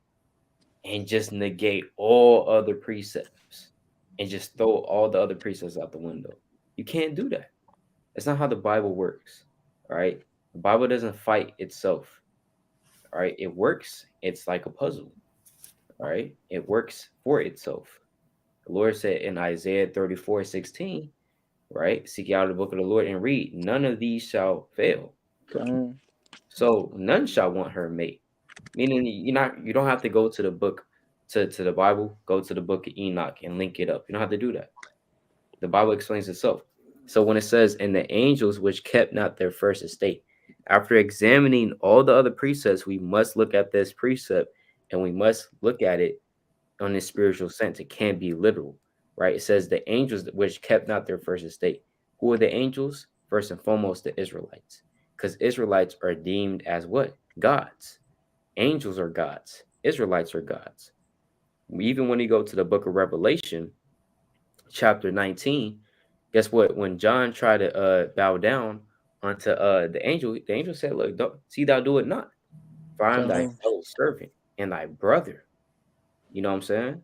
and just negate all other precepts and just throw all the other precepts out the window. You can't do that. That's not how the Bible works. All right. The Bible doesn't fight itself. All right. It works. It's like a puzzle. All right. It works for itself. The Lord said in Isaiah 34:16, right? Seek out the book of the Lord and read. None of these shall fail. Con, So none shall want her mate. Meaning you don't have to go to the book to the Bible, go to the book of Enoch and link it up. You don't have to do that. The Bible explains itself. So when it says, "And the angels which kept not their first estate," after examining all the other precepts, we must look at this precept and we must look at it on this spiritual sense. It can't be literal, right? It says the angels which kept not their first estate. Who are the angels? First and foremost, the Israelites, because Israelites are deemed as what? Gods. Angels are gods. Israelites are gods. Even when you go to the book of Revelation, chapter 19, guess what? When John tried to bow down unto the angel said, "Look, don't, see thou do it not, for I am thy con, fellow servant and thy brother." You know what I'm saying?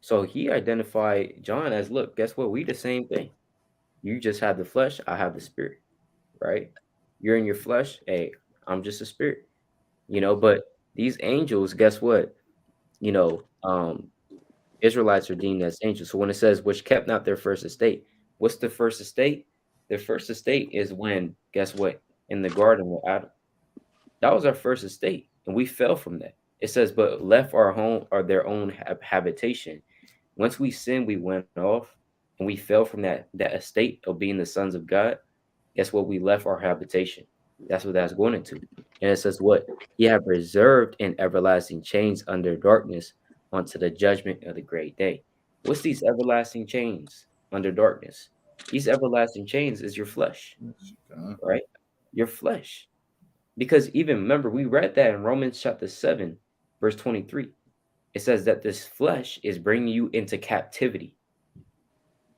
So he identified John as, "Look, guess what? We the same thing. You just have the flesh, I have the spirit, right? You're in your flesh, hey, I'm just a spirit, but these angels, guess what? You know, Israelites are deemed as angels. So when it says which kept not their first estate, what's the first estate? Their first estate is when, guess what? In the garden with Adam. That was our first estate, and we fell from that. It says, but left our home or their own habitation. Once we sinned, we went off, and we fell from that estate of being the sons of God. Guess what? We left our habitation. That's what that's going into. And it says what? He have reserved in everlasting chains under darkness unto the judgment of the great day. What's these everlasting chains under darkness? These everlasting chains is your flesh, right? Your flesh. Because even remember, we read that in Romans chapter 7, verse 23. It says that this flesh is bringing you into captivity.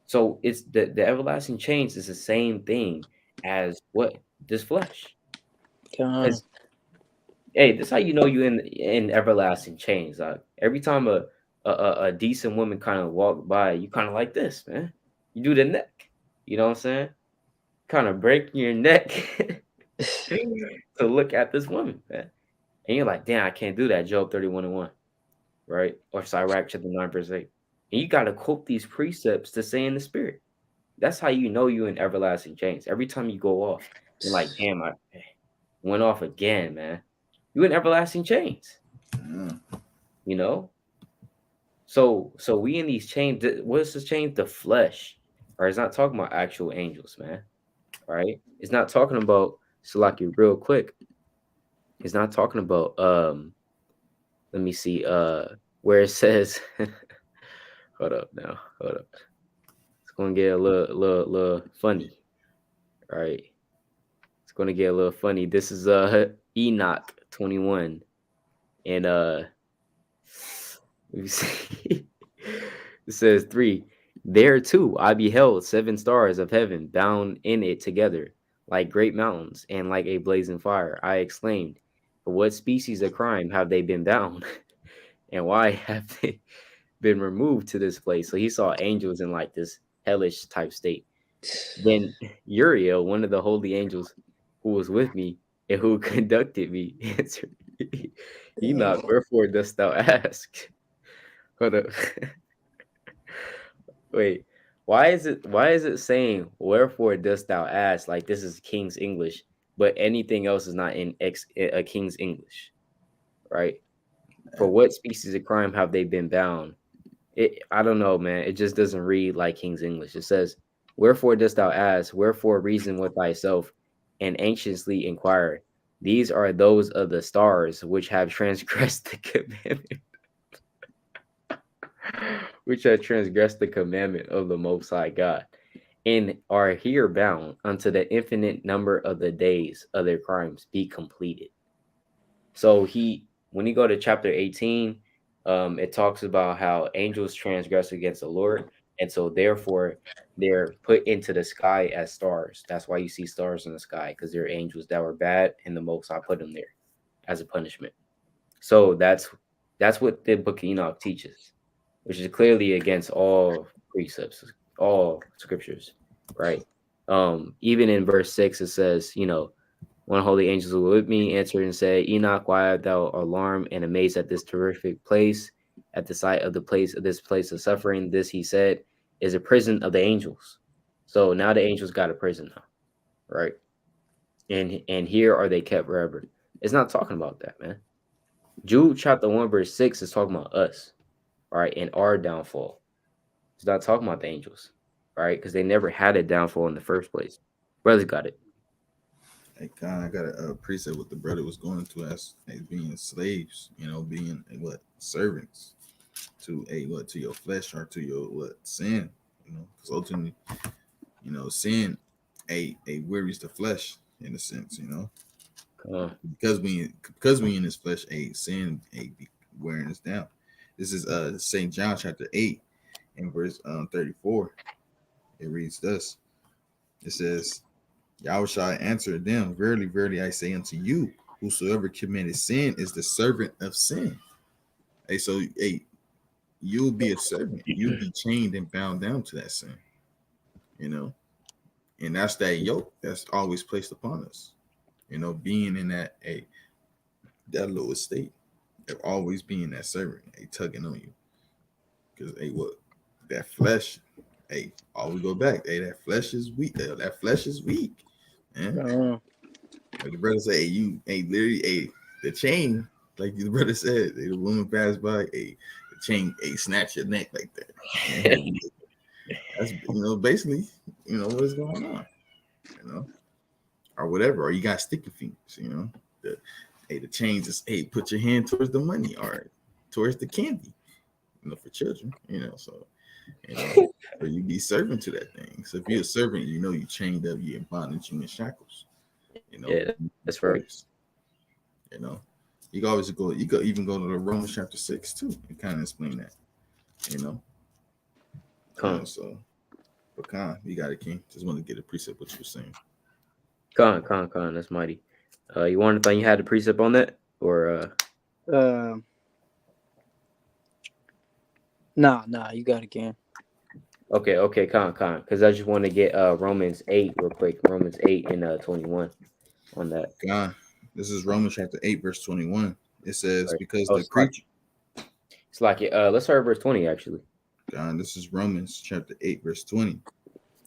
So it's the everlasting chains is the same thing as what? This flesh. con, Because hey, this how you know you in everlasting chains. Every time a decent woman kind of walk by, you kind of like this, man. You do the neck. You know what I'm saying? Kind of breaking your neck to look at this woman, man. And you're like, damn, I can't do that. Job 31:1, right? Or Sirach chapter 9, verse 8. And you got to quote these precepts to say in the spirit. That's how you know you in everlasting chains. Every time you go off, you're like, damn, I went off again, man. You in everlasting chains, you know? So we in these chains. What is this chain? The flesh. All right, it's not talking about actual angels, man. All right? It's not talking about Salaki real quick. It's not talking about let me see where it says hold up now. Hold up. It's gonna get a little funny. All right. It's gonna get a little funny. This is Enoch 21. And let me see. It says 3. There too I beheld 7 stars of heaven bound in it together, like great mountains, and like a blazing fire. I exclaimed, for what species of crime have they been bound? And why have they been removed to this place? So he saw angels in like this hellish type state. Then Uriel, one of the holy angels who was with me and who conducted me, answered, Enoch, wherefore dost thou ask? Hold up. Wait. Why is it saying wherefore dost thou ask? Like this is King's English, but anything else is not in a King's English, right? For what species of crime have they been bound? I don't know, man. It just doesn't read like King's English. It says, wherefore dost thou ask? Wherefore reason with thyself and anxiously inquire? These are those of the stars which have transgressed the commandment, which have transgressed the commandment of the Most High God, and are here bound unto the infinite number of the days of their crimes be completed. So when you go to chapter 18, it talks about how angels transgress against the Lord, and so therefore they're put into the sky as stars. That's why you see stars in the sky, because they're angels that were bad, and the Most High put them there as a punishment. So that's what the Book of Enoch teaches, which is clearly against all precepts, all scriptures, right? Even in verse 6, it says, one holy angel was with me, answered and said, Enoch, why art thou alarmed and amazed at this terrific place, at the sight of this place of suffering? This, he said, is a prison of the angels. So now the angels got a prison now, right? And here are they kept forever. It's not talking about that, man. Jude chapter 1, verse 6 is talking about us, right? And our downfall. It's not talking about the angels, right? Because they never had a downfall in the first place. Brothers got it. I kind of got a precept what the brother was going to as being slaves, being servants to to your flesh or to your sin, because ultimately, sin a wearies the flesh in a sense, because we in this flesh, sin be wearing us down. This is St. John chapter 8 and verse 34. It reads thus. It says, Yahushua answered them, verily, verily, I say unto you, whosoever committed sin is the servant of sin. So you'll be a servant. You'll be chained and bound down to that sin, and that's that yoke that's always placed upon us, being in that lowest state of always being that servant, tugging on you. Because, that flesh, all we go back, that flesh is weak. That flesh is weak. Man. Like the brother say, you literally the chain, like the brother said, the woman passed by, the chain, snatch your neck like that. That's basically, what is going on, or whatever, or you got sticky fingers, the chains is, put your hand towards the money or towards the candy, for children, so. Or you be servant to that thing. So if you're a servant, you chained up, you in bondage, you in shackles. Yeah, that's right. You can always go. You could even go to the Romans chapter 6 too and kind of explain that. So, but Khan, you got it, King. Just want to get a precept what you were saying. Khan, that's mighty. You wanted to think you had a precept on that, or Nah, you got it, King. Okay, con, because I just want to get Romans 8 real quick. Romans 8 and 21 on that. God, this is Romans chapter 8, verse 21. It says, Right. because Oh, the creature, it's like it. Let's start verse 20 actually. God, this is Romans chapter 8, verse 20. It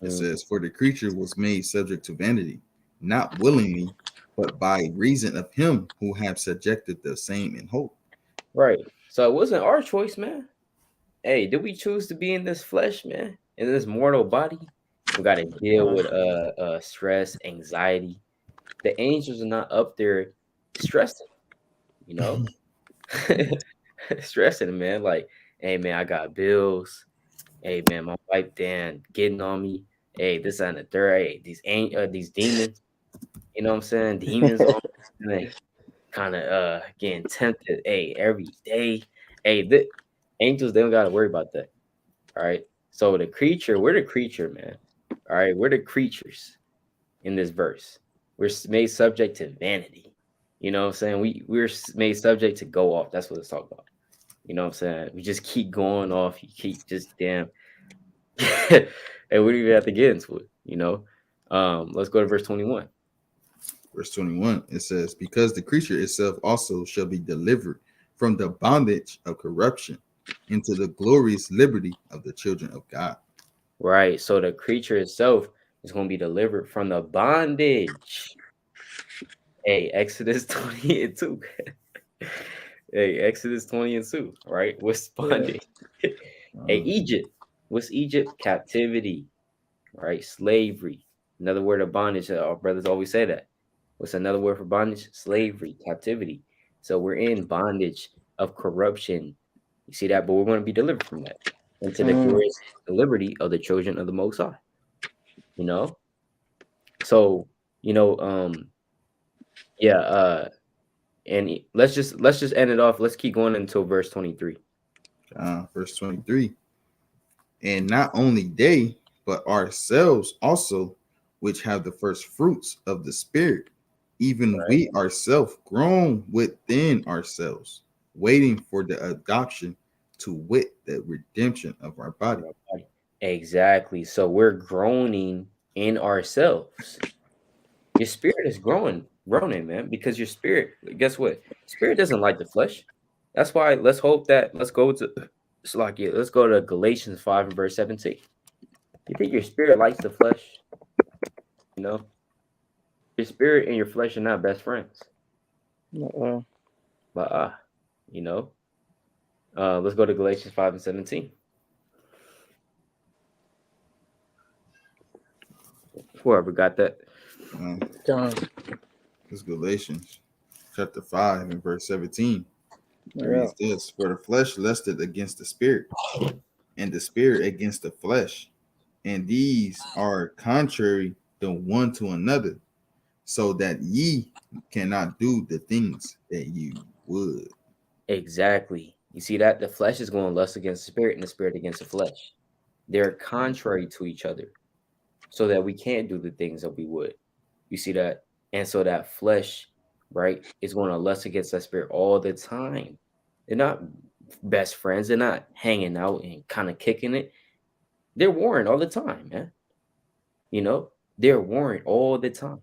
Mm. says, for the creature was made subject to vanity, not willingly, but by reason of him who have subjected the same in hope. Right. So it wasn't our choice, man. Hey, did we choose to be in this flesh, man? In this mortal body? We got to deal with stress, anxiety. The angels are not up there stressing, you know? Stressing, man. Like, hey, man, I got bills. Hey, man, my wife, Dan, getting on me. Hey, this and the third. Hey, these demons. You know what I'm saying? Demons on me. Kind of getting tempted. Hey, every day. Hey, the angels, they don't got to worry about that. All right. So the creature, we're the creature, man. All right. We're the creatures in this verse. We're made subject to vanity. You know what I'm saying? We're made subject to go off. That's what it's talking about. You know what I'm saying? We just keep going off. You keep just damn. And we don't even have to get into it. You know. Let's go to verse 21. Verse 21, it says, because the creature itself also shall be delivered from the bondage of corruption into the glorious liberty of the children of God. Right. So the creature itself is going to be delivered from the bondage. Hey, Exodus 20 and 2. Hey, Exodus 20 and 2, right? What's bondage? Hey, Egypt. What's Egypt? Captivity, right? Slavery. Another word of bondage. Our brothers always say that. What's another word for bondage? Slavery, captivity. So we're in bondage of corruption. You see that? But we're going to be delivered from that into the glorious liberty of the children of the Most High. You know? So, you know, yeah, and let's just end it off. Let's keep going until verse 23. Verse 23, and not only they, but ourselves also, which have the first fruits of the Spirit, even we ourselves grown within ourselves, waiting for the adoption, to wit, the redemption of our body. Exactly. So we're groaning in ourselves. Your spirit is groaning, man, because your spirit, guess what? Spirit doesn't like the flesh. That's why let's hope that let's go to Galatians 5 and verse 17. You think your spirit likes the flesh? You know, your spirit and your flesh are not best friends. But you know, let's go to Galatians 5 and 17. Whoever got that. It's Galatians chapter 5 and verse 17. It reads this, for the flesh lusted against the spirit, and the spirit against the flesh, and these are contrary the one to another, so that ye cannot do the things that you would. Exactly. You see that? The flesh is going to lust against the spirit and the spirit against the flesh. They're contrary to each other so that we can't do the things that we would. You see that? And so that flesh, right, is going to lust against that spirit all the time. They're not best friends. They're not hanging out and kind of kicking it. They're warring all the time, man. You know, they're warring all the time.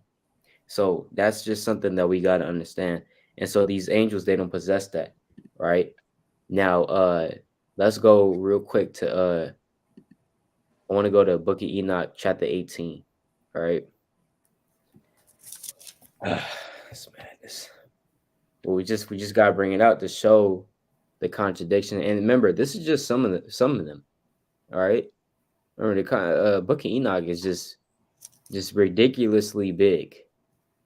So that's just something that we got to understand. And so these angels, they don't possess that, right? Now, let's go real quick to I want to go to Book of Enoch, chapter 18. All right. That's madness. Well, we just gotta bring it out to show the contradiction. And remember, this is just some of them. All right. Remember, the Book of Enoch is just ridiculously big,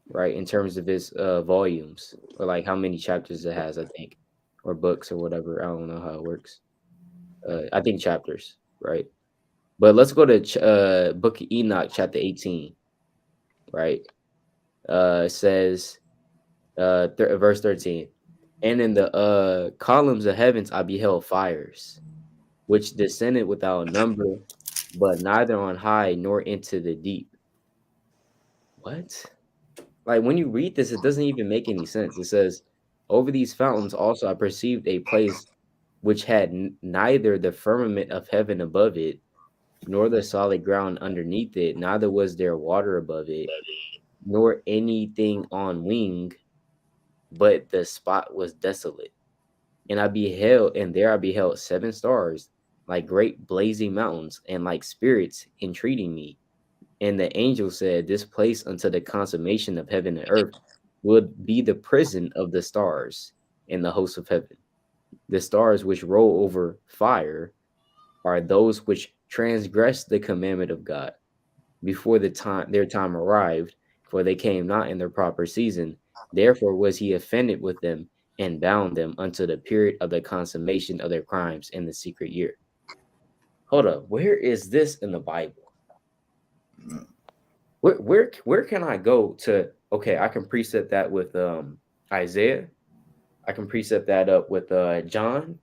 right? In terms of its volumes, or like how many chapters it has, I think, or books or whatever. I don't know how it works. I think chapters, right? But let's go to Book of Enoch, chapter 18, right? It says, verse 13, and in the columns of heavens I beheld fires, which descended without number, but neither on high nor into the deep. What? Like when you read this, it doesn't even make any sense. It says, over these fountains also I perceived a place which had neither the firmament of heaven above it, nor the solid ground underneath it, neither was there water above it, nor anything on wing, but the spot was desolate. And there I beheld 7 stars, like great blazing mountains, and like spirits entreating me. And the angel said, this place unto the consummation of heaven and earth would be the prison of the stars and the hosts of heaven. The stars which roll over fire are those which transgress the commandment of God before their time arrived, for they came not in their proper season. Therefore was he offended with them and bound them unto the period of the consummation of their crimes in the secret year. Hold up, where is this in the Bible? Where can I go to? Okay, I can precept that with Isaiah. I can precept that up with John.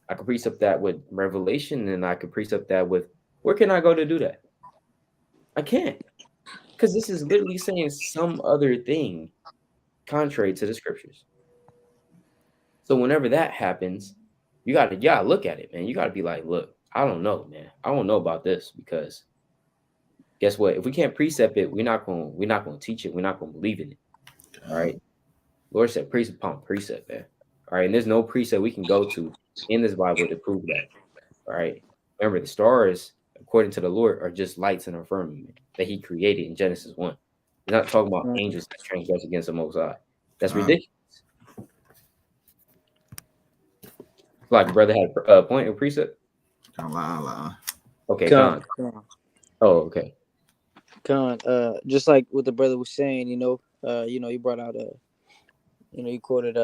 I can precept that with Revelation, and I can precept that with where can I go to do that? I can't, because this is literally saying some other thing contrary to the scriptures. So whenever that happens, you gotta look at it, man. You gotta be like, look, I don't know, man. I don't know about this because guess what? If we can't precept it, we're not gonna teach it. We're not gonna believe in it. All right. Lord said precept upon precept, man. All right. And there's no precept we can go to in this Bible to prove that. All right. Remember, the stars, according to the Lord, are just lights in a firmament that He created in Genesis 1. He's not talking about angels that transgress against the Most High. That's ridiculous. Like brother had a point of precept. Okay, Con, Con. Oh, okay. con. Just like what the brother was saying, he brought out he quoted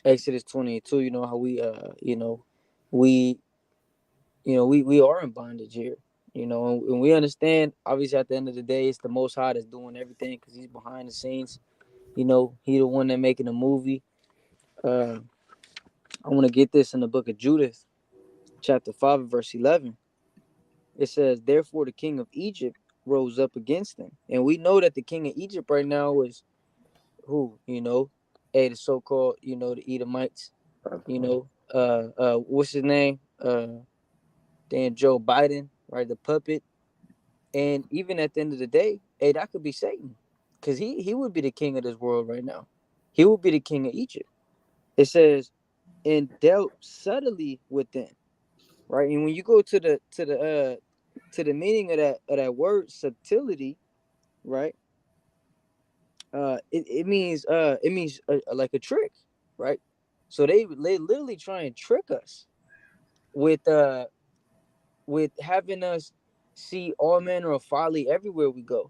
Exodus 22. You know how we we are in bondage here. And we understand. Obviously, at the end of the day, it's the Most High that's doing everything because He's behind the scenes. He the one that making the movie. I want to get this in the book of Judith, chapter 5, verse 11. It says, "Therefore the king of Egypt rose up against them," and we know that the king of Egypt right now is who? The so-called the Edomites. What's his name? Then Joe Biden, right? The puppet. And even at the end of the day, that could be Satan, because he would be the king of this world right now. He would be the king of Egypt. It says, and dealt subtly with them, right? And when you go to the meaning of that word subtlety, right? It means like a trick, right? So they literally try and trick us with having us see all manner of folly everywhere we go.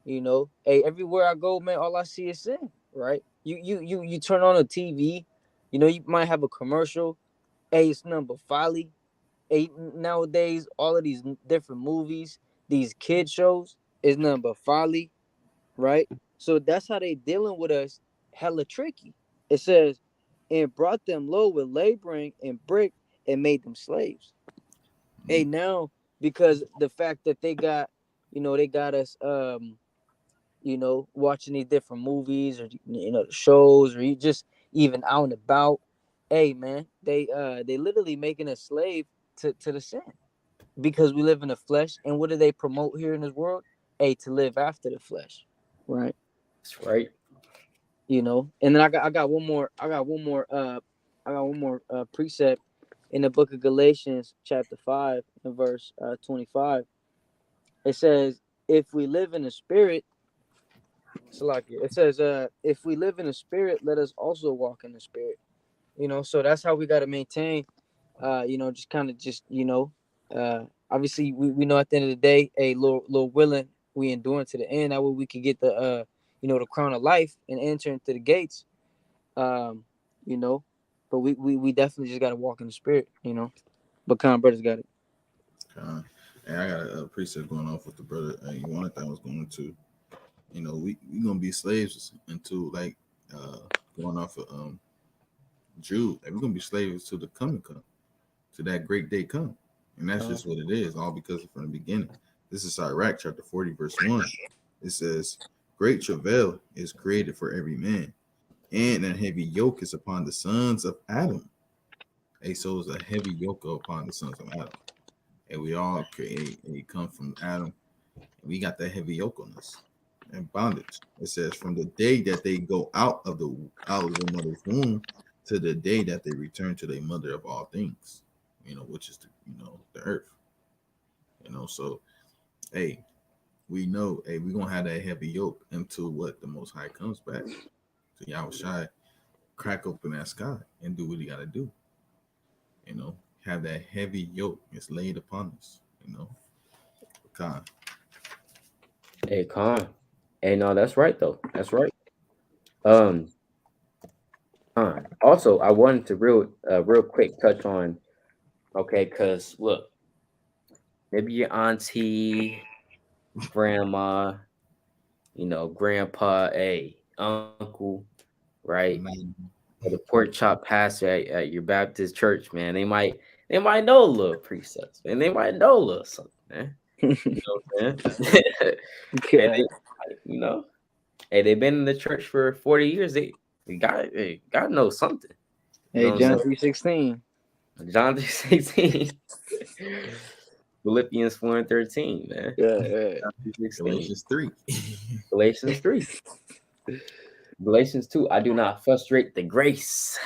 Hey, everywhere I go, man, all I see is sin, right? You turn on a TV, you might have a commercial. Hey, it's number folly. Hey, nowadays, all of these different movies, these kid shows, is number folly, right? So that's how they dealing with us, hella tricky. It says, and brought them low with laboring and brick and made them slaves. Hey, now because the fact that they got us watching these different movies or the shows or you just even out and about. Hey man, they literally making us slave to the sin because we live in the flesh. And what do they promote here in this world? Hey, to live after the flesh, right? That's right. And then I got one more precept in the book of Galatians chapter 5 and verse 25. It says, if we live in the spirit, it says, if we live in the spirit, let us also walk in the spirit. So that's how we got to maintain, just kind of obviously we know at the end of the day, a little willing, we enduring to the end. That way we could get the crown of life and enter into the gates. Um, you know, but we definitely just got to walk in the spirit. But Con brothers got it. And I got a precept going off with the brother. One of the things I was going to, we gonna be slaves until going off of Jude. Like, we're gonna be slaves to the coming come, to that great day come, and that's just what it is. All because from the beginning. This is Sirach chapter 40 verse 1. It says, "Great travail is created for every man, and a heavy yoke is upon the sons of Adam." So it's a heavy yoke upon the sons of Adam. and we all create and we come from Adam. And we got that heavy yoke on us and bondage. It says from the day that they go out of the mother's womb to the day that they return to the mother of all things, which is the earth. So hey, we know, hey, we're gonna have that heavy yoke until what the most high comes back. So y'all shy, crack open that sky and do what he gotta do. Have that heavy yoke is laid upon us, Con. Hey, Con. Hey, no, that's right though. That's right. Um, also, I wanted to real quick touch on, okay, because look, maybe your auntie, grandma, grandpa, hey, uncle, right? Or the pork chop pastor at your Baptist church, man. They might know a little precepts, man. They might know a little something, man. You know what I'm saying? And Yeah. hey, they've been in the church for 40 years. They got to know something. You Hey, know what I'm John saying? 3:16. John 3:16. Philippians 4:13, man. Yeah. John 3:16. Galatians 3. Galatians 3. Galatians 2. I do not frustrate the grace.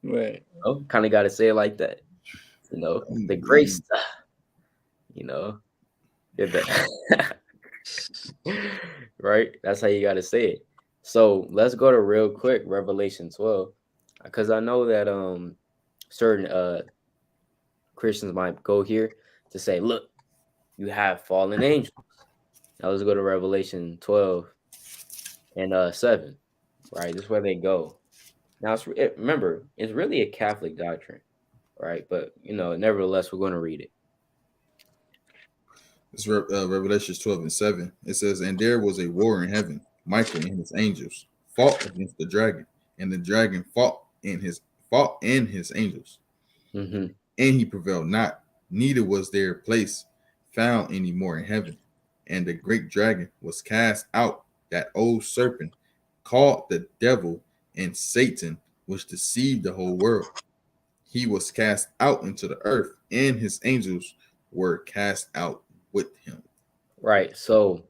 Right. Kind of got to say it like that. The grace. You know, right? That's how you got to say it. So let's go to real quick Revelation 12, because I know that certain Christians might go here to say, look, you have fallen angels. Now let's go to Revelation 12 and 7. Right, this is where they go. Now remember, it's really a Catholic doctrine, right? But nevertheless, we're going to read it. It's Revelations 12 and 7. It says, and there was a war in heaven. Michael and his angels fought against the dragon, and the dragon fought and his angels. Mm-hmm. And he prevailed not, neither was there place found any more in heaven. And the great dragon was cast out, that old serpent, called the devil and Satan, which deceived the whole world. He was cast out into the earth, and his angels were cast out with him. Right. So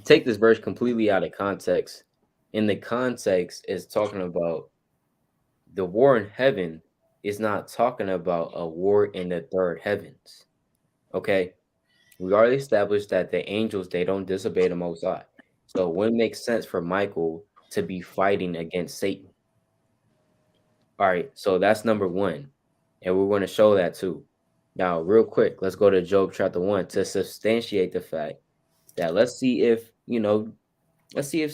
take this verse completely out of context. In the context, is talking about the war in heaven is not talking about a war in the third heavens. Okay. We already established that the angels, they don't disobey the Most High. So it wouldn't make sense for Michael to be fighting against Satan. All right. So that's number one. And we're going to show that too. Now, real quick, let's go to Job chapter 1 to substantiate the fact that let's see if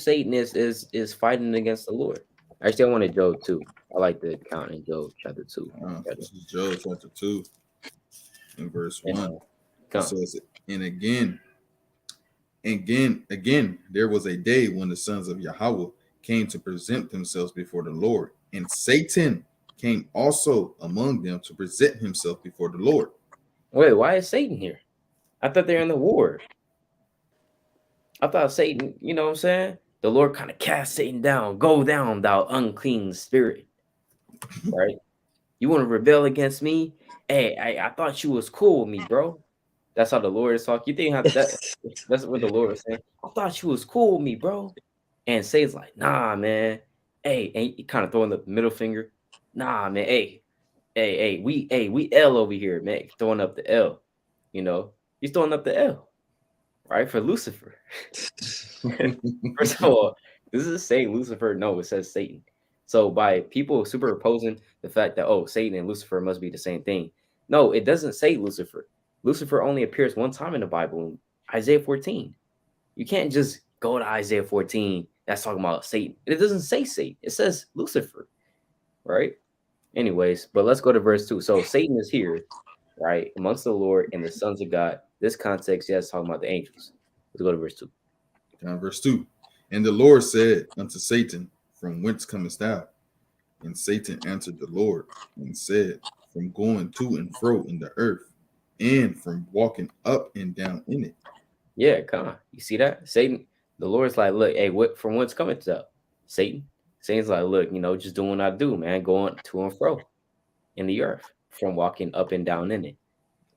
Satan is fighting against the Lord. Actually, I wanted Job 2. I like the count in Job chapter 2. This is Job chapter 2 and verse 1. It Come. says, and again, there was a day when the sons of Yahweh came to present themselves before the Lord, and Satan came also among them to present himself before the Lord. Wait, why is Satan here? I thought they're in the war. I thought Satan, you know what I'm saying? The Lord kind of cast Satan down. Go down, thou unclean spirit. Right? You want to rebel against me? Hey, I thought you was cool with me, bro. That's how the Lord is talking. You think that's what the Lord is saying? I thought you was cool with me, bro. And Satan's like, nah, man. Hey, and he kind of throwing the middle finger. Nah, man. Hey, we L over here, man. Throwing up the L. He's throwing up the L, right? For Lucifer. First of all, does it say Lucifer? No, it says Satan. So by people superimposing the fact that, Satan and Lucifer must be the same thing. No, it doesn't say Lucifer. Lucifer only appears one time in the Bible, Isaiah 14. You can't just go to Isaiah 14. That's talking about Satan. It doesn't say Satan. It says Lucifer, right? Anyways, but let's go to verse 2. So Satan is here, right, amongst the Lord and the sons of God. This context, yes, talking about the angels. Let's go to verse 2. Verse 2. And the Lord said unto Satan, from whence comest thou? And Satan answered the Lord and said, from going to and fro in the earth, and from walking up and down in it. Yeah, come on. You see that? Satan, the Lord's like, look, hey, from whence cometh thou? Satan. Satan's like, look, just doing what I do, man, going to and fro in the earth, from walking up and down in it.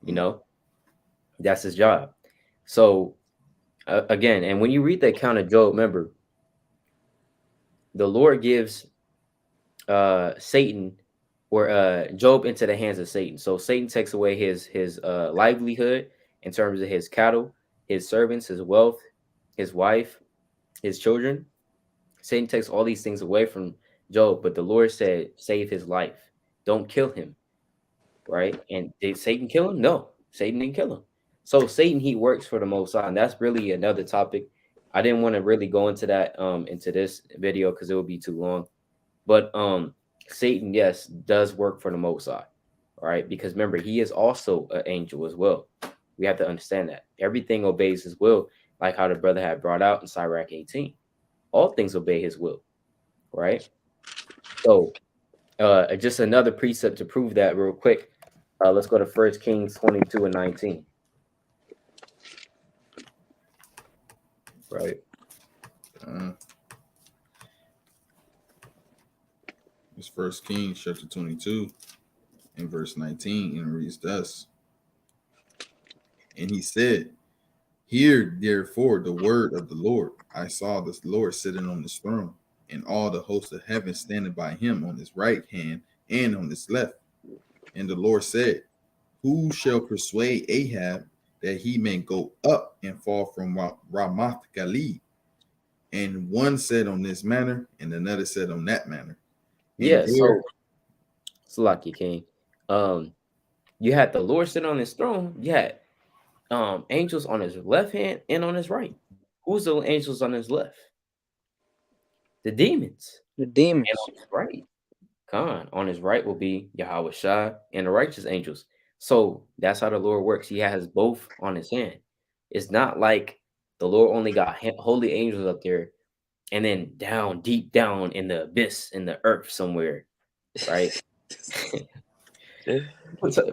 You know, that's his job. So again, and when you read the account of Job, remember the Lord gives Satan or Job into the hands of Satan. So Satan takes away his livelihood in terms of his cattle, his servants, his wealth, his wife, his children. Satan takes all these things away from Job, but the Lord said, "Save his life. Don't kill him." Right? And did Satan kill him? No, Satan didn't kill him. So Satan, he works for the Most High, and that's really another topic. I didn't want to really go into that into this video because it would be too long. But Satan, yes, does work for the Most High, all right? Because remember, he is also an angel as well. We have to understand that everything obeys his will, like how the brother had brought out in Sirach 18. All things obey his will, right? So just another precept to prove that real quick. Let's go to 1 Kings 22 and 19. Right. It's First Kings chapter 22 and verse 19, and it reads thus. And he said, "Hear therefore the word of the Lord. I saw the Lord sitting on his throne, and all the hosts of heaven standing by him on his right hand and on his left. And the Lord said, Who shall persuade Ahab that he may go up and fall from Ramoth Gilead? And one said on this manner, and another said on that manner. And Yeah, there, so Salaki King. You had the Lord sitting on his throne. You had angels on his left hand and on his right. Who's the angels on his left? The demons. The And demons. on his right, Khan. On his right will be Yahweh Shai and the righteous angels. So that's how the Lord works. He has both on his hand. It's not like the Lord only got holy angels up there and then down, deep down in the abyss, in the earth somewhere, right?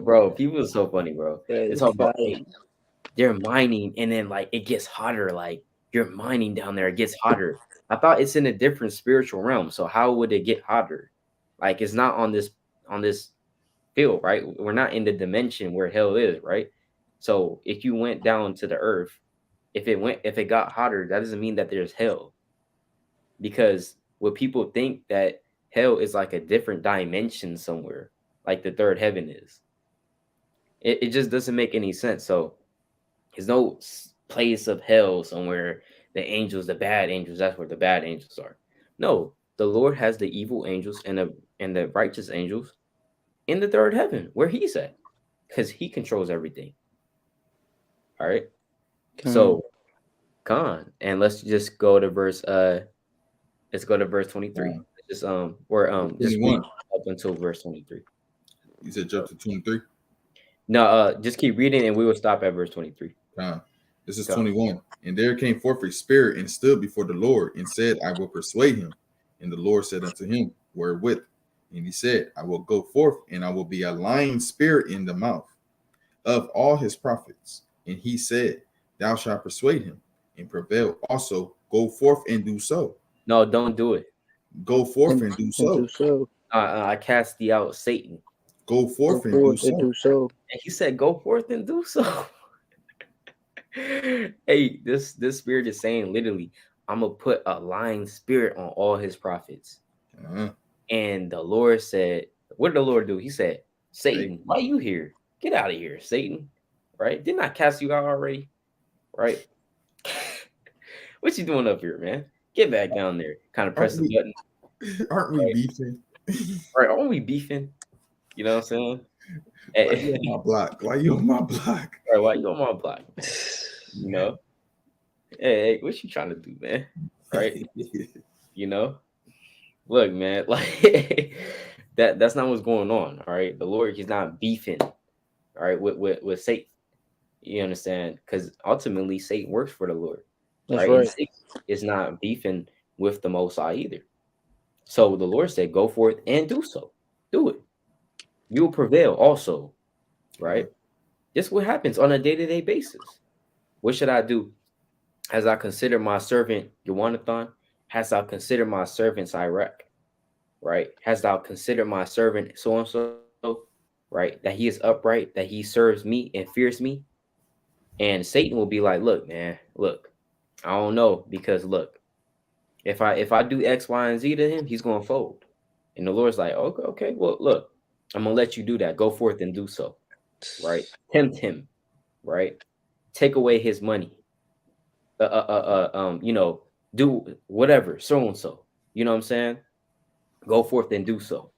Bro, people are so funny, bro. They That's talk about, fire. hey, they're mining and then like it gets hotter. Like you're mining down there, it gets hotter. I thought it's in a different spiritual realm. So how would it get hotter? Like it's not on this field, right? We're not in the dimension where hell is, right? So if you went down to the earth, if it got hotter, that doesn't mean that there's hell. Because what people think that hell is like a different dimension somewhere, like the third heaven is. It just doesn't make any sense. So there's no place of hell somewhere. The angels, the bad angels, that's where the bad angels are. No, the Lord has the evil angels and the righteous angels in the third heaven where he's at, because he controls everything. All right. Come So Khan, and let's just go to verse 23. Just just read 21. up until verse 23. You said chapter 23. No, just keep reading and we will stop at verse 23. This is Go. 21. And there came forth a spirit and stood before the Lord and said, I will persuade him. And the Lord said unto him, Wherewith? And he said, I will go forth and I will be a lying spirit in the mouth of all his prophets. And he said, Thou shalt persuade him and prevail also. Go forth and do so. No, don't do it. Go forth and, and do and do so. so. I cast thee out, Satan. Go Go forth and do forth and so. do so. And he said, go forth and do so. Hey, this spirit is saying literally, I'm gonna put a lying spirit on all his prophets. Uh-huh. And the Lord said, what did the Lord do? He said, Satan, why you here? Get out of here, Satan. Right? Didn't I cast you out already? Right? What you doing up here, man? Get back down there. Kind of press Aren't the we button. aren't we Right? beefing? Right? Aren't we beefing? You know what I'm saying? Why you on my block? Why you on my block? Right, why you on my block? You know? Hey, what you trying to do, man? Right? You know? Look, man, like that's not what's going on. All right. The Lord, he's not beefing, all right, with Satan. You understand? Because ultimately Satan works for the Lord. That's Right. And right. Satan is not beefing with the Most High either. So the Lord said, go forth and do so. Do it. You will prevail also. Right? This is what happens on a day-to-day basis. What should I do? As I consider my servant Yawanathan, has thou considered my servant Sirach, right? Has thou considered my servant so and so? right? That he is upright, that he serves me and fears me. And Satan will be like, look, man, look, I don't know, because look, if I do X, Y, and Z to him, he's gonna fold. And the Lord's like, okay, okay, well, look, I'm gonna let you do that. Go forth and do so, right? Tempt him, right? Take away his money. Do whatever, so and so. You know what I'm saying? Go forth and do so,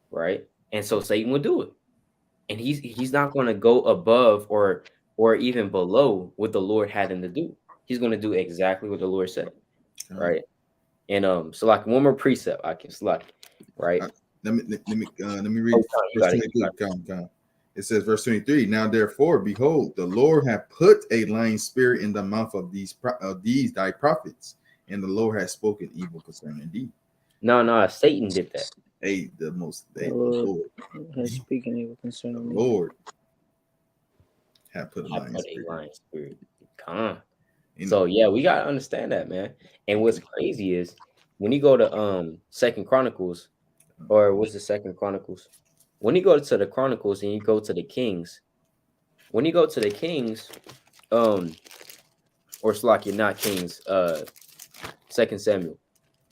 right? And so Satan will do it. And he's not gonna go above or even below what the Lord had him to do. He's gonna do exactly what the Lord said, right? And so like one more precept I can select, right? Let me read Oh, you verse got it. You 22. got it. Come. It says, verse 23. Now therefore, behold, the Lord hath put a lying spirit in the mouth of these thy prophets, and the Lord has spoken evil concerning thee. No, Satan did that. The Lord has speaking evil concerning me. Lord have put a I lying put a spirit. lying spirit. So yeah, we gotta understand that, man. And what's crazy is when you go to Second Chronicles, or what's the Second Chronicles? When you go to the Chronicles and you go to the Kings, when you go to the Kings, or Slakia, not Kings, Second Samuel.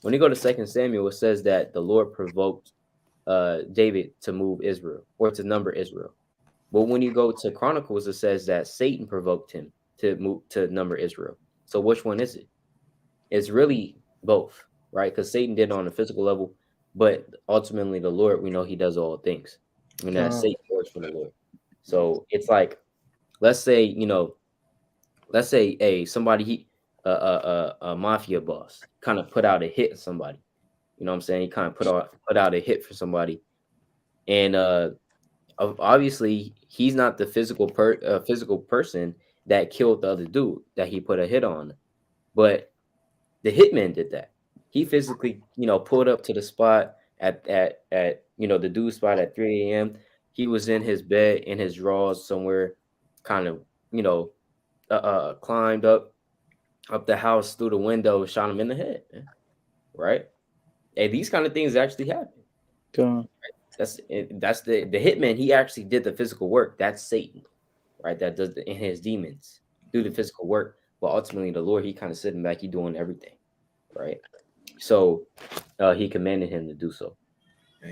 When you go to Second Samuel, it says that the Lord provoked David to move Israel or to number Israel. But when you go to Chronicles, it says that Satan provoked him to number Israel. So which one is it? It's really both, right? Because Satan did it on a physical level, but ultimately the Lord, we know he does all things. I mean, that Satan works for the Lord. So it's like, let's say, somebody a mafia boss kind of put out a hit on somebody. You know what I'm saying? He kind of put out a hit for somebody, and obviously he's not the physical person that killed the other dude that he put a hit on, but the hitman did that. He physically, pulled up to the spot at the dude's spot at 3 a.m. He was in his bed in his drawers somewhere, kind of, climbed up the house through the window, shot him in the head, man. Right? And these kind of things actually happen. That's the hitman. He actually did the physical work. That's Satan, right? That does in his demons do the physical work, but ultimately the Lord, he kind of sitting back, he doing everything, right? So he commanded him to do so.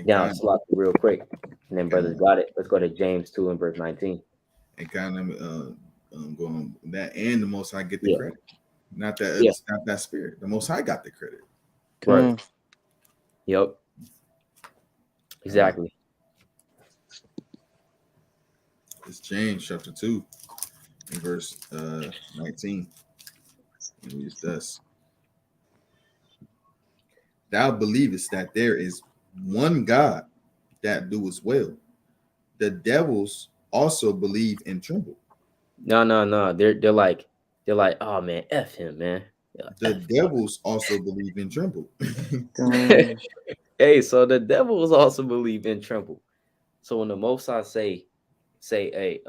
Now, slot real quick, and then brothers got it. Let's go to James 2 and verse 19. And kind of going that, and the Most High get the credit, not that not that spirit. The Most High got the credit, right? Yep. Exactly. It's James chapter 2 and verse 19. And it reads thus: Thou believest that there is one God, that doeth well. The devils also believe and tremble. No. They're like, oh man, F him, man. The devils also believe and tremble. Hey, so the devils also believe and tremble. So when the Most High say, hey,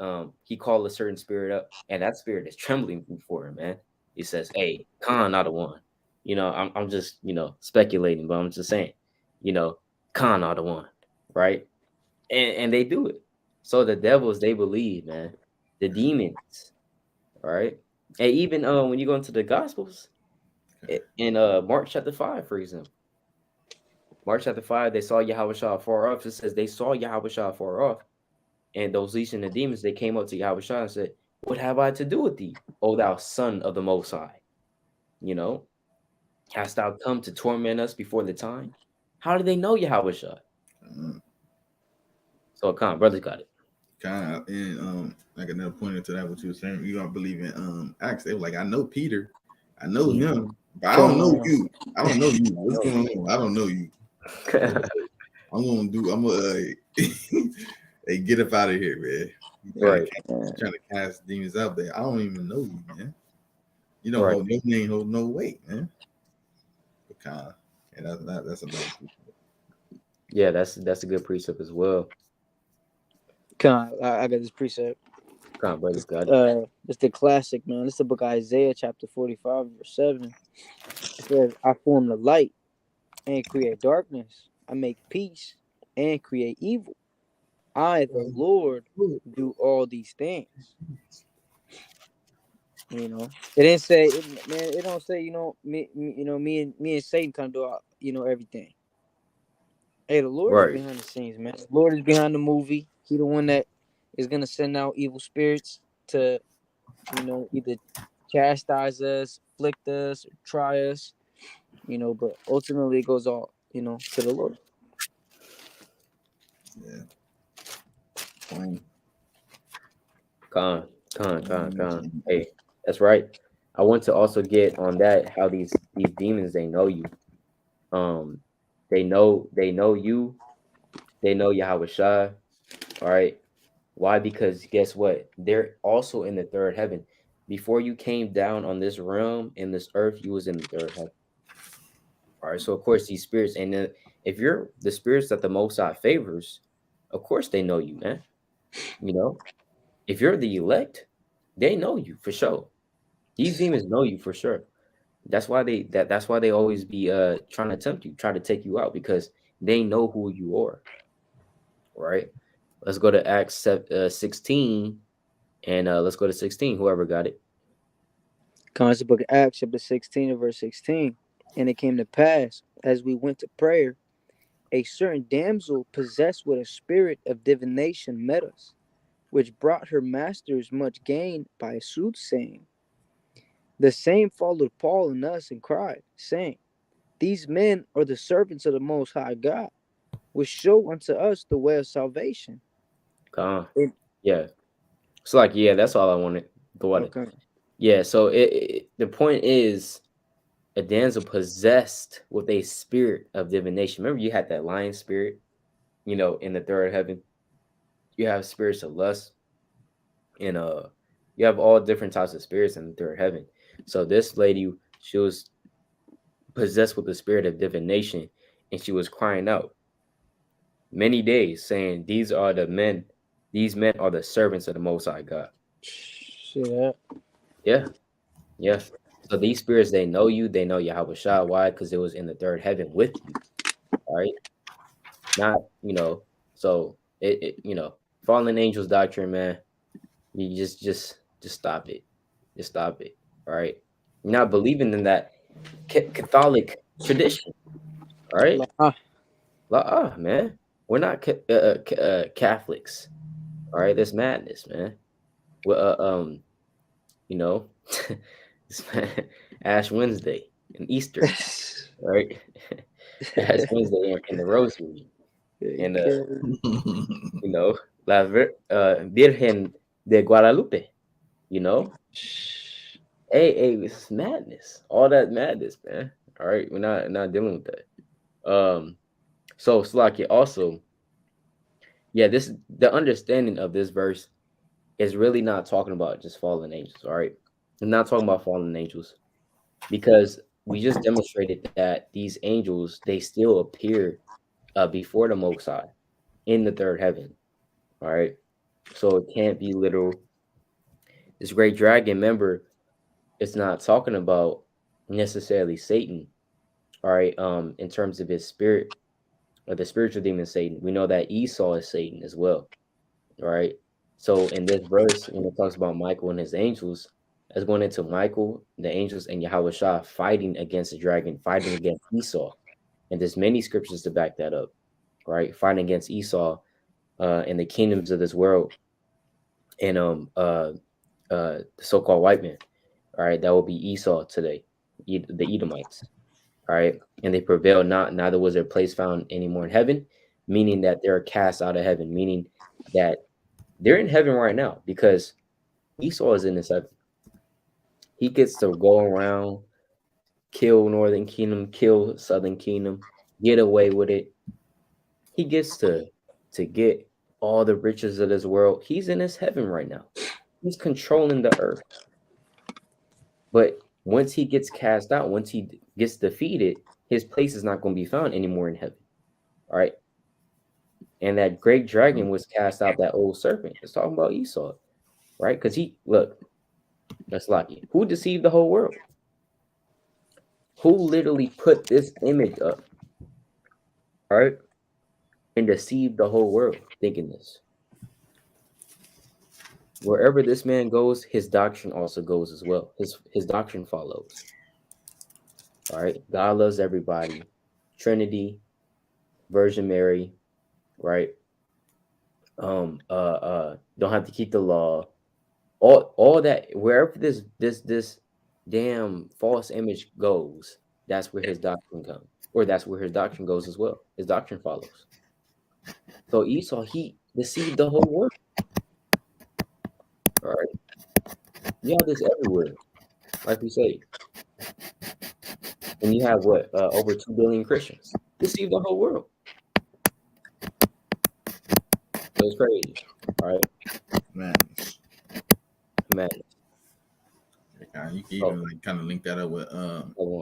he called a certain spirit up, and that spirit is trembling before him, man. He says, hey, Khan, not the one. I'm just, speculating, but I'm just saying, Khan, not the one, right? And they do it. So the devils, they believe, man. The demons, right? And even when you go into the Gospels, in Mark chapter 5, for example, Mark chapter 5, they saw Yahweh Shah far off. It says they saw Yahweh Shah far off. And those legion of demons, they came up to Yahweh Shah and said, what have I to do with thee, O thou son of the Most High? Hast thou come to torment us before the time? How do they know Yahweh Shah? So, brothers got it. And like another pointer to that, what you were saying, you don't believe in Acts. They were like, I know Peter, I know him, but I don't know you. I don't know you. What's going on? I don't know you. I'm gonna hey, get up out of here, man. Right. Trying to cast demons out there. I don't even know you, man. You don't hold your name, hold no weight, man. But that's a bad precept. Yeah, that's a good precept as well. I got this precept. Brothers got it. It's the classic, man. It's the book of Isaiah, chapter 45, verse 7. It says, I form the light and create darkness. I make peace and create evil. I, the Lord, do all these things. You know, it didn't say, man. It don't say, me and Satan can do, everything. Hey, the Lord is Right. behind the scenes, man. The Lord is behind the movie. He the one that is gonna send out evil spirits to, either chastise us, afflict us, or try us. But ultimately it goes all, to the Lord. Yeah. Fine. Con. Hey, that's right. I want to also get on that how these demons they know you. Um, they know you. They know Yahweh Shai. All right. Why? Because guess what? They're also in the third heaven. Before you came down on this realm in this earth, you was in the third heaven. All right. So of course these spirits, and if you're the spirits that the Most High favors, of course they know you, man. You know, if you're the elect, they know you for sure. These demons know you for sure. That's why they always be trying to tempt you, try to take you out because they know who you are. Right. Let's go to Acts 16 and let's go to 16. Whoever got it. Comes the book of Acts, chapter 16 and verse 16. And it came to pass, as we went to prayer, a certain damsel possessed with a spirit of divination met us, which brought her masters much gain by soothsaying. The same followed Paul and us and cried, saying, these men are the servants of the Most High God, which show unto us the way of salvation. And, Yeah. It's like, yeah, that's all I wanted. Go at it. okay. Yeah, so the point is a damsel possessed with a spirit of divination. Remember, you had that lion spirit, in the third heaven. You have spirits of lust, and you have all different types of spirits in the third heaven. So this lady, she was possessed with the spirit of divination, and she was crying out many days, saying, these men are the servants of the Most High God. See that? Yeah, yeah. So these spirits, they know you, they know Yahweh Shah. Why? Because it was in the third heaven with you. All right. Not, so fallen angels doctrine, man. You just stop it. Just stop it. All right. You're not believing in that Catholic tradition. All right. Man. We're not Catholics. All right. That's madness, man. Well, you know, Ash Wednesday and Easter. All right. Ash Wednesday in the rosary. And you know, Virgen de Guadalupe, you know. Hey, it's madness. All that madness, man. All right, we're not dealing with that. So Slakia also, yeah, the understanding of this verse is really not talking about just fallen angels. All right, I'm not talking about fallen angels because we just demonstrated that these angels they still appear before the Most High in the third heaven. All right, so it can't be literal. This great dragon, remember, it's not talking about necessarily Satan. All right, in terms of his spirit or the spiritual demon Satan, we know that Esau is Satan as well. All right. So in this verse, when it talks about Michael and his angels, that's going into Michael, the angels, and Yahweh Shah fighting against the dragon, fighting against Esau. And there's many scriptures to back that up, right? Fighting against Esau and the kingdoms of this world and the so-called white man. All right, that will be Esau today, the Edomites. All right, and they prevailed not, neither was their place found anymore in heaven, meaning that they're cast out of heaven, meaning that they're in heaven right now because Esau is in this heaven. He gets to go around, kill Northern Kingdom, kill Southern Kingdom, get away with it. He gets to get all the riches of this world. He's in his heaven right now. He's controlling the earth. But once he gets cast out, once he gets defeated, his place is not going to be found anymore in heaven. All right. And that great dragon was cast out, that old serpent. It's talking about Esau, right? Because that's lucky. Who deceived the whole world? Who literally put this image up, all right, and deceived the whole world thinking this? Wherever this man goes, his doctrine also goes as well. His doctrine follows. All right. God loves everybody. Trinity, Virgin Mary, right? Don't have to keep the law. All that, wherever this damn false image goes, that's where his doctrine comes. Or that's where his doctrine goes as well. His doctrine follows. So Esau, he deceived the whole world. All right. You have this everywhere, like we say. And you have what, over 2 billion Christians. Deceive the whole world. It was crazy. All right. Man, Man. you can Oh, even like kind of link that up with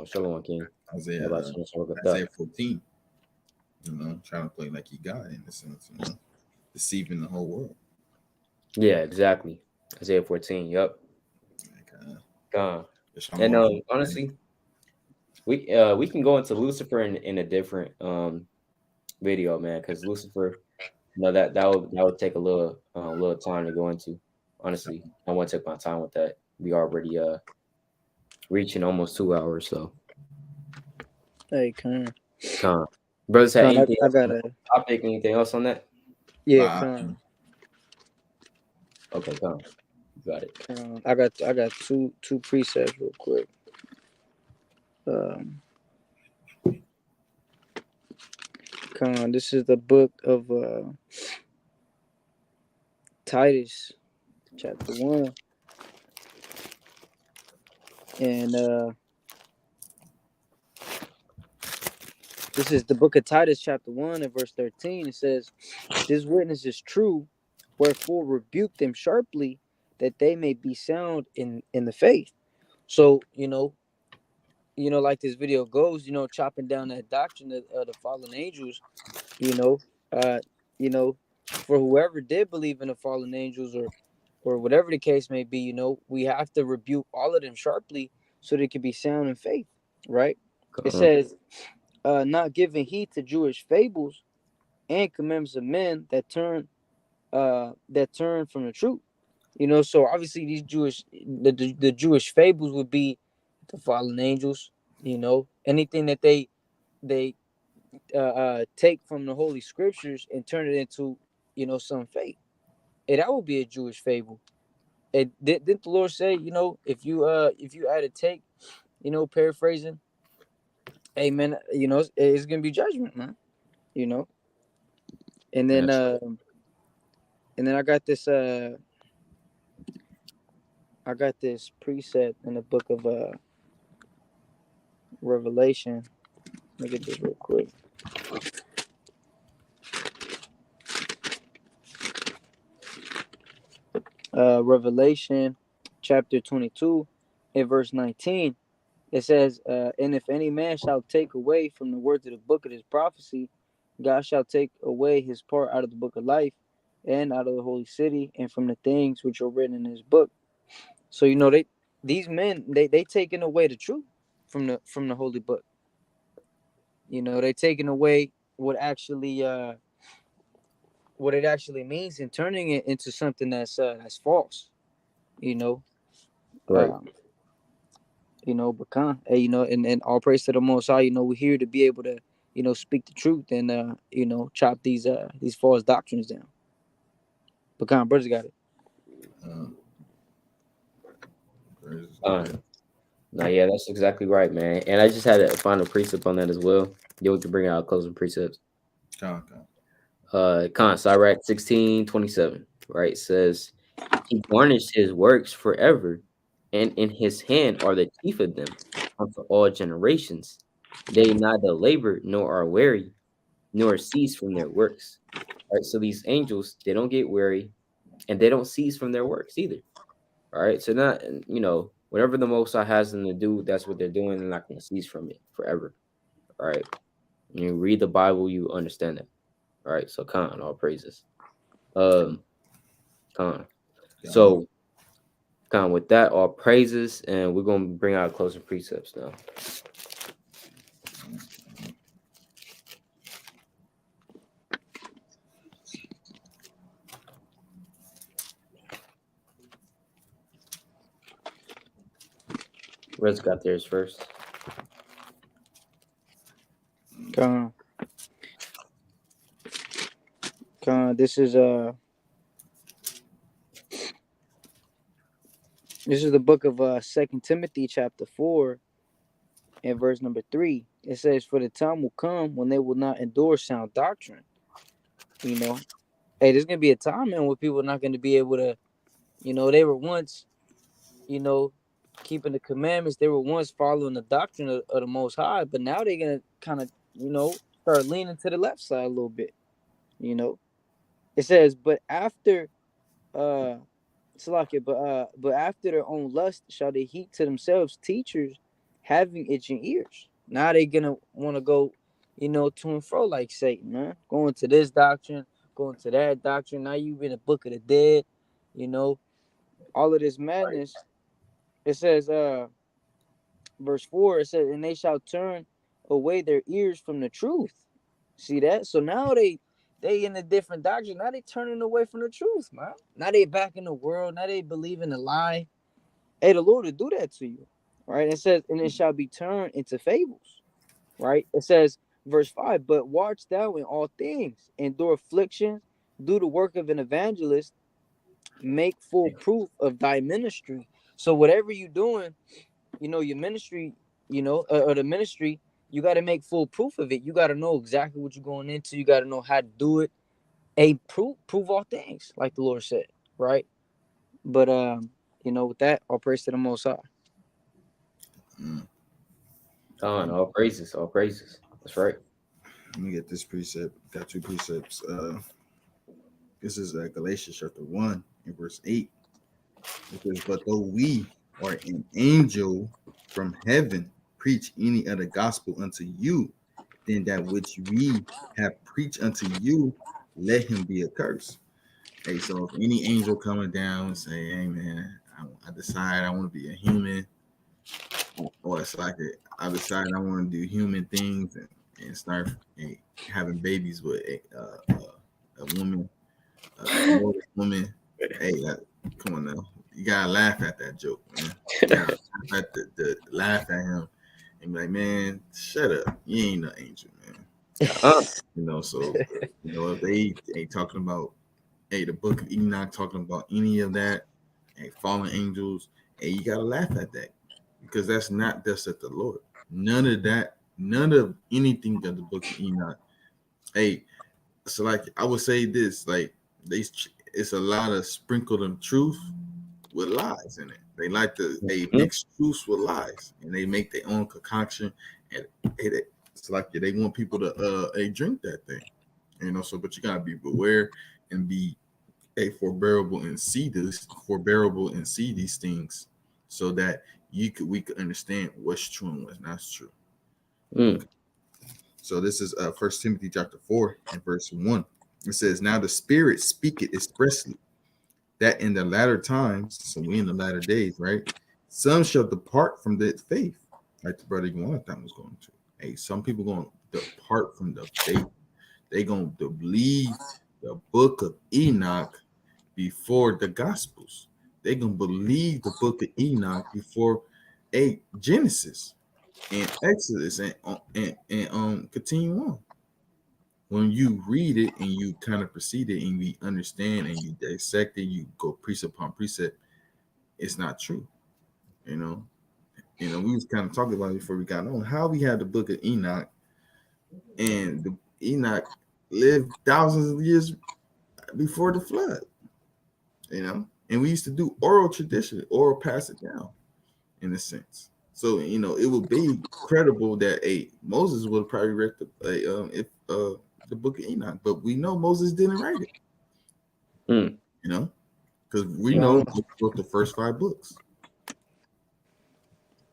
Shalom, King. Isaiah About to look at Isaiah that. 14. You know, trying to play like he God in a sense, you know, deceiving the whole world. Yeah, exactly. Isaiah 14. Yep. Like, Gone. Shalom And King. honestly, we can go into Lucifer in a different video, man, because Lucifer, that would take a little time to go into. Honestly, I want to take my time with that. We already reaching almost 2 hours, so Hey, Con. brothers had Con, anything I else on got the a topic? Anything else on that? yeah, Nah, Con. Okay, you got it. I got two precepts real quick. Con, this is the book of Titus, chapter 1, and this is the book of Titus, chapter 1, and verse 13. It says, "This witness is true, wherefore rebuke them sharply, that they may be sound in the faith." So like this video goes, chopping down that doctrine of the fallen angels, you know, uh, for whoever did believe in the fallen angels or whatever the case may be, we have to rebuke all of them sharply so they can be sound in faith, right? It says, not giving heed to Jewish fables and commandments of men that turn from the truth. So obviously the Jewish fables would be the fallen angels, anything that they take from the holy scriptures and turn it into, some faith. And that would be a Jewish fable. And didn't the Lord say, if you add a take, paraphrasing, hey man, it's gonna be judgment, man. You know. And then that's I got this precept in the book of Revelation. Let me get this real quick. Revelation chapter 22 and verse 19. It says, and if any man shall take away from the words of the book of this prophecy, God shall take away his part out of the book of life and out of the holy city and from the things which are written in his book. So these men they taking away the truth from the holy book. They taking away what it actually means and turning it into something that's false. You know, Right. um, but hey, and all praise to the Most High. We're here to be able to, speak the truth and chop these false doctrines down. But brothers got it. No, yeah, that's exactly right, man. And I just had a final precept on that as well. Yeah, we can bring out closing precepts. Sirach 16:27, right? Says, he garnished his works forever, and in his hand are the chief of them unto all generations. They neither labor nor are weary, nor cease from their works. Right. So these angels, they don't get weary and they don't cease from their works either. All right. So not, whatever the Most High has them to do, that's what they're doing. They're not going to cease from it forever. All right. You read the Bible, you understand that. All right. So all praises. So with that, all praises, and we're gonna bring out closing precepts now. Red's got theirs first. Con, this is the book of 2 Timothy chapter 4 and verse number 3. It says, "For the time will come when they will not endure sound doctrine." You know, hey, there's gonna be a time, man, where people are not gonna be able to. They were once, you know, keeping the commandments. They were once following the doctrine of the Most High, but now they're gonna kind of, start leaning to the left side a little bit. You know, it says, "But after, uh, Salakia, but after their own lust shall they heap to themselves teachers having itching ears." Now they gonna want to go, to and fro like Satan, man. Going to this doctrine, going to that doctrine. Now you in the book of the dead, you know, all of this madness. It says, verse 4, it says, "And they shall turn away their ears from the truth." See that? So now they in a different doctrine. Now they turning away from the truth, man. Now they back in the world. Now they believe in the lie. Hey, the Lord will do that to you. Right? It says, "And it shall be turned into fables." Right? It says, verse 5, "But watch thou in all things, endure affliction, do the work of an evangelist, make full proof of thy ministry." So whatever you're doing, your ministry, or the ministry, you got to make full proof of it. You got to know exactly what you're going into. You got to know how to do it. Prove all things, like the Lord said, right? But with that, all praise to the Most High. Mm. All praises, all praises. That's right. Let me get this precept. Got two precepts. This is Galatians chapter 1 and verse 8. It says, "But though we or an angel from heaven preach any other gospel unto you than that which we have preached unto you, let him be accursed." Hey, so if any angel coming down and say, "Hey man, I decide I want to be a human," or it's like I decide I want to do human things and start having babies with a woman, a mortal woman. Hey, come on now, you gotta laugh at that joke, man. You gotta laugh at him and be like, "Man, shut up, you ain't no angel, man." So if they ain't talking about the book of Enoch talking about any of that, fallen angels, you gotta laugh at that because that's not thus saith the Lord. None of that, none of anything of the book of Enoch. So like I would say this, like it's a lot of sprinkled of truth with lies in it. They like to mix truth with lies, and they make their own concoction, and it's like they want people to drink that thing, So, but you gotta be beware and be forbearable and see these things, so that we could understand what's true and what's not true. Okay. So this is 1 Timothy chapter 4 and verse 1. It says, "Now the Spirit speaketh expressly that in the latter times," so we in the latter days, right? "Some shall depart from the faith," like the brother Jonathan was going to. Some people going to depart from the faith. They going to believe the book of Enoch before the Gospels. They going to believe the book of Enoch before Genesis and Exodus and continue on. When you read it and you kind of proceed it and you understand and you dissect it, you go precept upon precept, it's not true. We was kind of talking about it before we got on how we had the book of Enoch, and the Enoch lived thousands of years before the flood, and we used to do oral tradition, oral pass it down in a sense. So, it would be credible that Moses would probably read the book of Enoch, but we know Moses didn't write it. Because we know he wrote the first 5 books.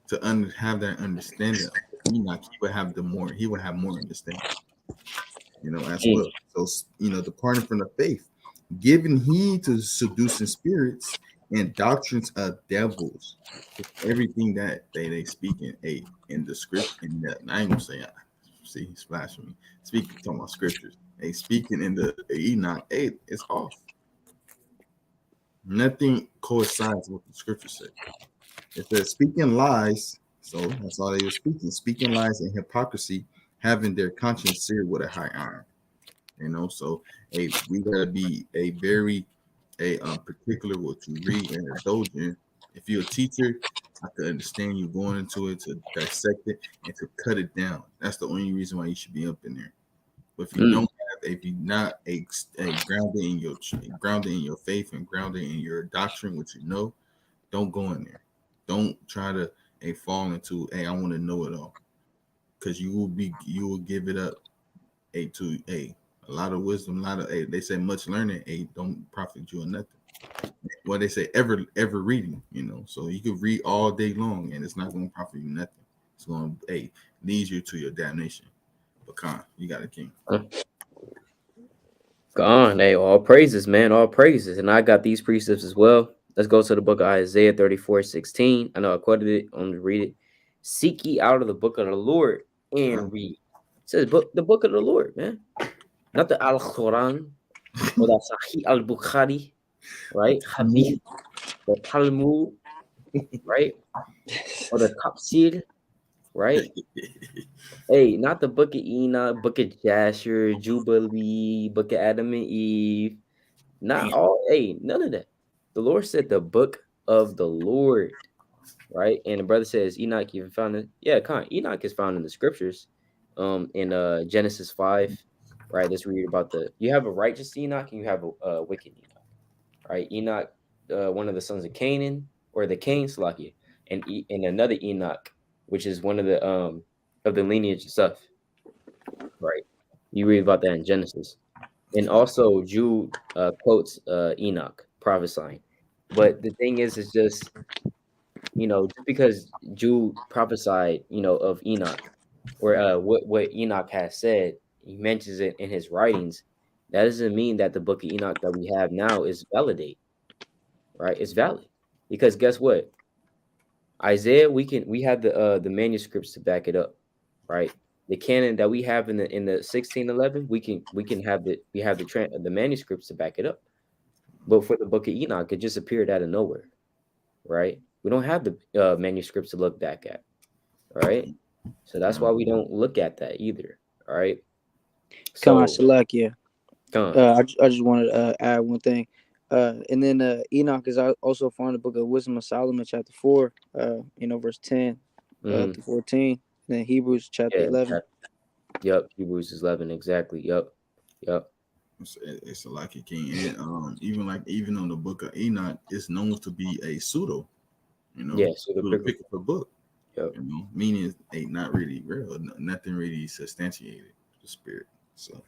To have that understanding of Enoch, he would have more understanding, as well. So, departing from the faith, giving heed to seducing spirits and doctrines of devils. Everything that they speak in the script, I ain't gonna say, see, he's flashing me. Speaking, talking about scriptures. Speaking in the Enoch, it's off. Nothing coincides with the scripture say. It says speaking lies, so that's all they were speaking. Speaking lies and hypocrisy, having their conscience seared with a high iron. So we gotta be a very particular what you read and indulge in. If you're a teacher, I could understand you going into it to dissect it and to cut it down. That's the only reason why you should be up in there. But if you don't have, if you're not a grounded in your faith and grounded in your doctrine, which you know, don't go in there. Don't try to fall into I want to know it all, because you will give it up to a lot of wisdom, a lot of they say much learning don't profit you or nothing. Well, they say ever reading, so you can read all day long and it's not going to profit you nothing. It's going to lead you to your damnation. But you got a king. Gone. Hey, all praises, man. All praises. And I got these precepts as well. Let's go to the book of Isaiah 34:16. I know I quoted it. I'm going to read it. Seek ye out of the book of the Lord and read. It says the book of the Lord, man. Not the Al-Quran or the Sahih al-Bukhari, right? Hadith, the Talmud, right? Or the Tafsir, right? Hey, not the book of Enoch, book of Jasher, Jubilee, book of Adam and Eve. Not all, none of that. The Lord said the book of the Lord, right? And the brother says Enoch even found it. Yeah, Enoch is found in the scriptures, in Genesis 5, right? Let's read about you have a righteous Enoch and you have a wicked Enoch, right? Enoch, one of the sons of Canaan or the Cain, Slakia, and another Enoch, which is one of the lineage of stuff, right? You read about that in Genesis. And also Jude quotes Enoch prophesying. But the thing is just, just because Jude prophesied, of Enoch, or what Enoch has said, he mentions it in his writings, that doesn't mean that the book of Enoch that we have now is validate, right? It's valid. Because guess what? Isaiah, we have the manuscripts to back it up, right? The canon that we have in the 1611, we have the manuscripts to back it up. But for the book of Enoch, it just appeared out of nowhere, right? We don't have the manuscripts to look back at, right? So that's why we don't look at that either, all right? Come on, Salakia. Come on. I just wanted to add one thing. And then Enoch is also found in the book of Wisdom of Solomon, chapter 4, verse 10 to 14. And then Hebrews chapter 11. Yep, Hebrews 11, exactly. Yep. It's a lucky king, and even on the book of Enoch, it's known to be a pseudo, pseudo book. Yep. Meaning not really real, nothing really substantiated the spirit. So,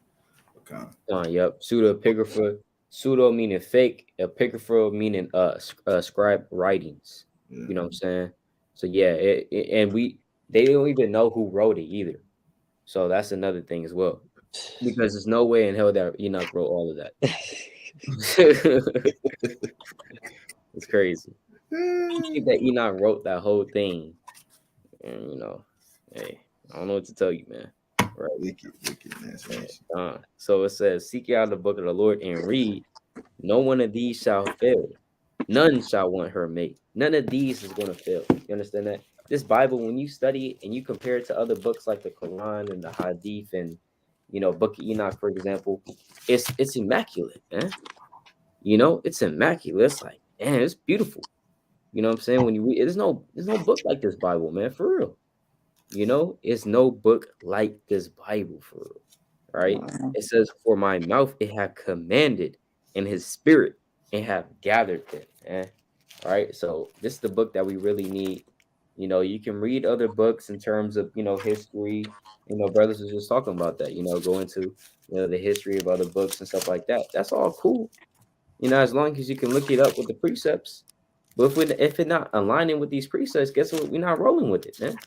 yep, pseudepigrapha. Pseudo meaning fake, epigrapha meaning scribe writings. Yeah. You know what I'm saying? So yeah, and they don't even know who wrote it either. So that's another thing as well, because there's no way in hell that Enoch wrote all of that. It's crazy. You think that Enoch wrote that whole thing, and hey, I don't know what to tell you, man. Right? Wicked. So it says, "Seek out the book of the Lord and read. No one of these shall fail. None shall want her mate. None of these is going to fail." You understand that? This Bible, when you study it and you compare it to other books like the Quran and the Hadith and Book of Enoch, for example, it's immaculate, man. It's immaculate. It's like, man, it's beautiful. You know what I'm saying? When you read, there's no book like this Bible, man, for real. It's no book like this Bible, for real. Right? It says, "For my mouth it have commanded, and his spirit it have gathered them." All right. So this is the book that we really need. You can read other books in terms of history. Brothers was just talking about that. Go into the history of other books and stuff like that. That's all cool. As long as you can look it up with the precepts. But if it's not aligning with these precepts, guess what? We're not rolling with it, man.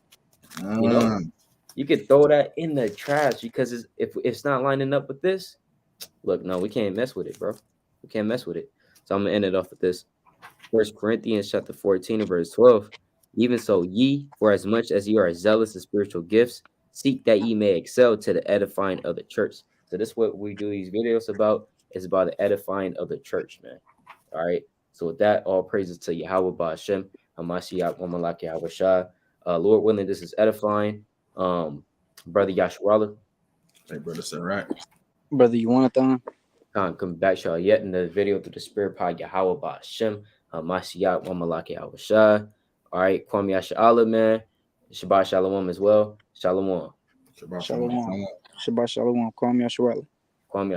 You could throw that in the trash, because if it's not lining up with this, look, no, we can't mess with it, bro. We can't mess with it. So I'm gonna end it off with this. 1 Corinthians chapter 14 and verse 12. "Even so, ye, for as much as ye are zealous of spiritual gifts, seek that ye may excel to the edifying of the church." So this is what we do these videos about. Is about the edifying of the church, man. All right. So with that, all praises to Yahweh Ba'ashem, Hamashiach, Wamalak Yahweh Shah. Lord willing, this is edifying. Brother Yashwala, Hey, brother, it's all right. Brother, you want it, come back to y'all yet in the video through the Spirit Pod Yahweh Ba'ashem, Hamashiach, Wamalak Yahweh Shah. All right, Kwame Yasha'Allah, man. Shabbat Shalom as well. Shalom. Shabbat Shalom. shalom. Shabbat Shalom. Kwame Yashwala. Kwame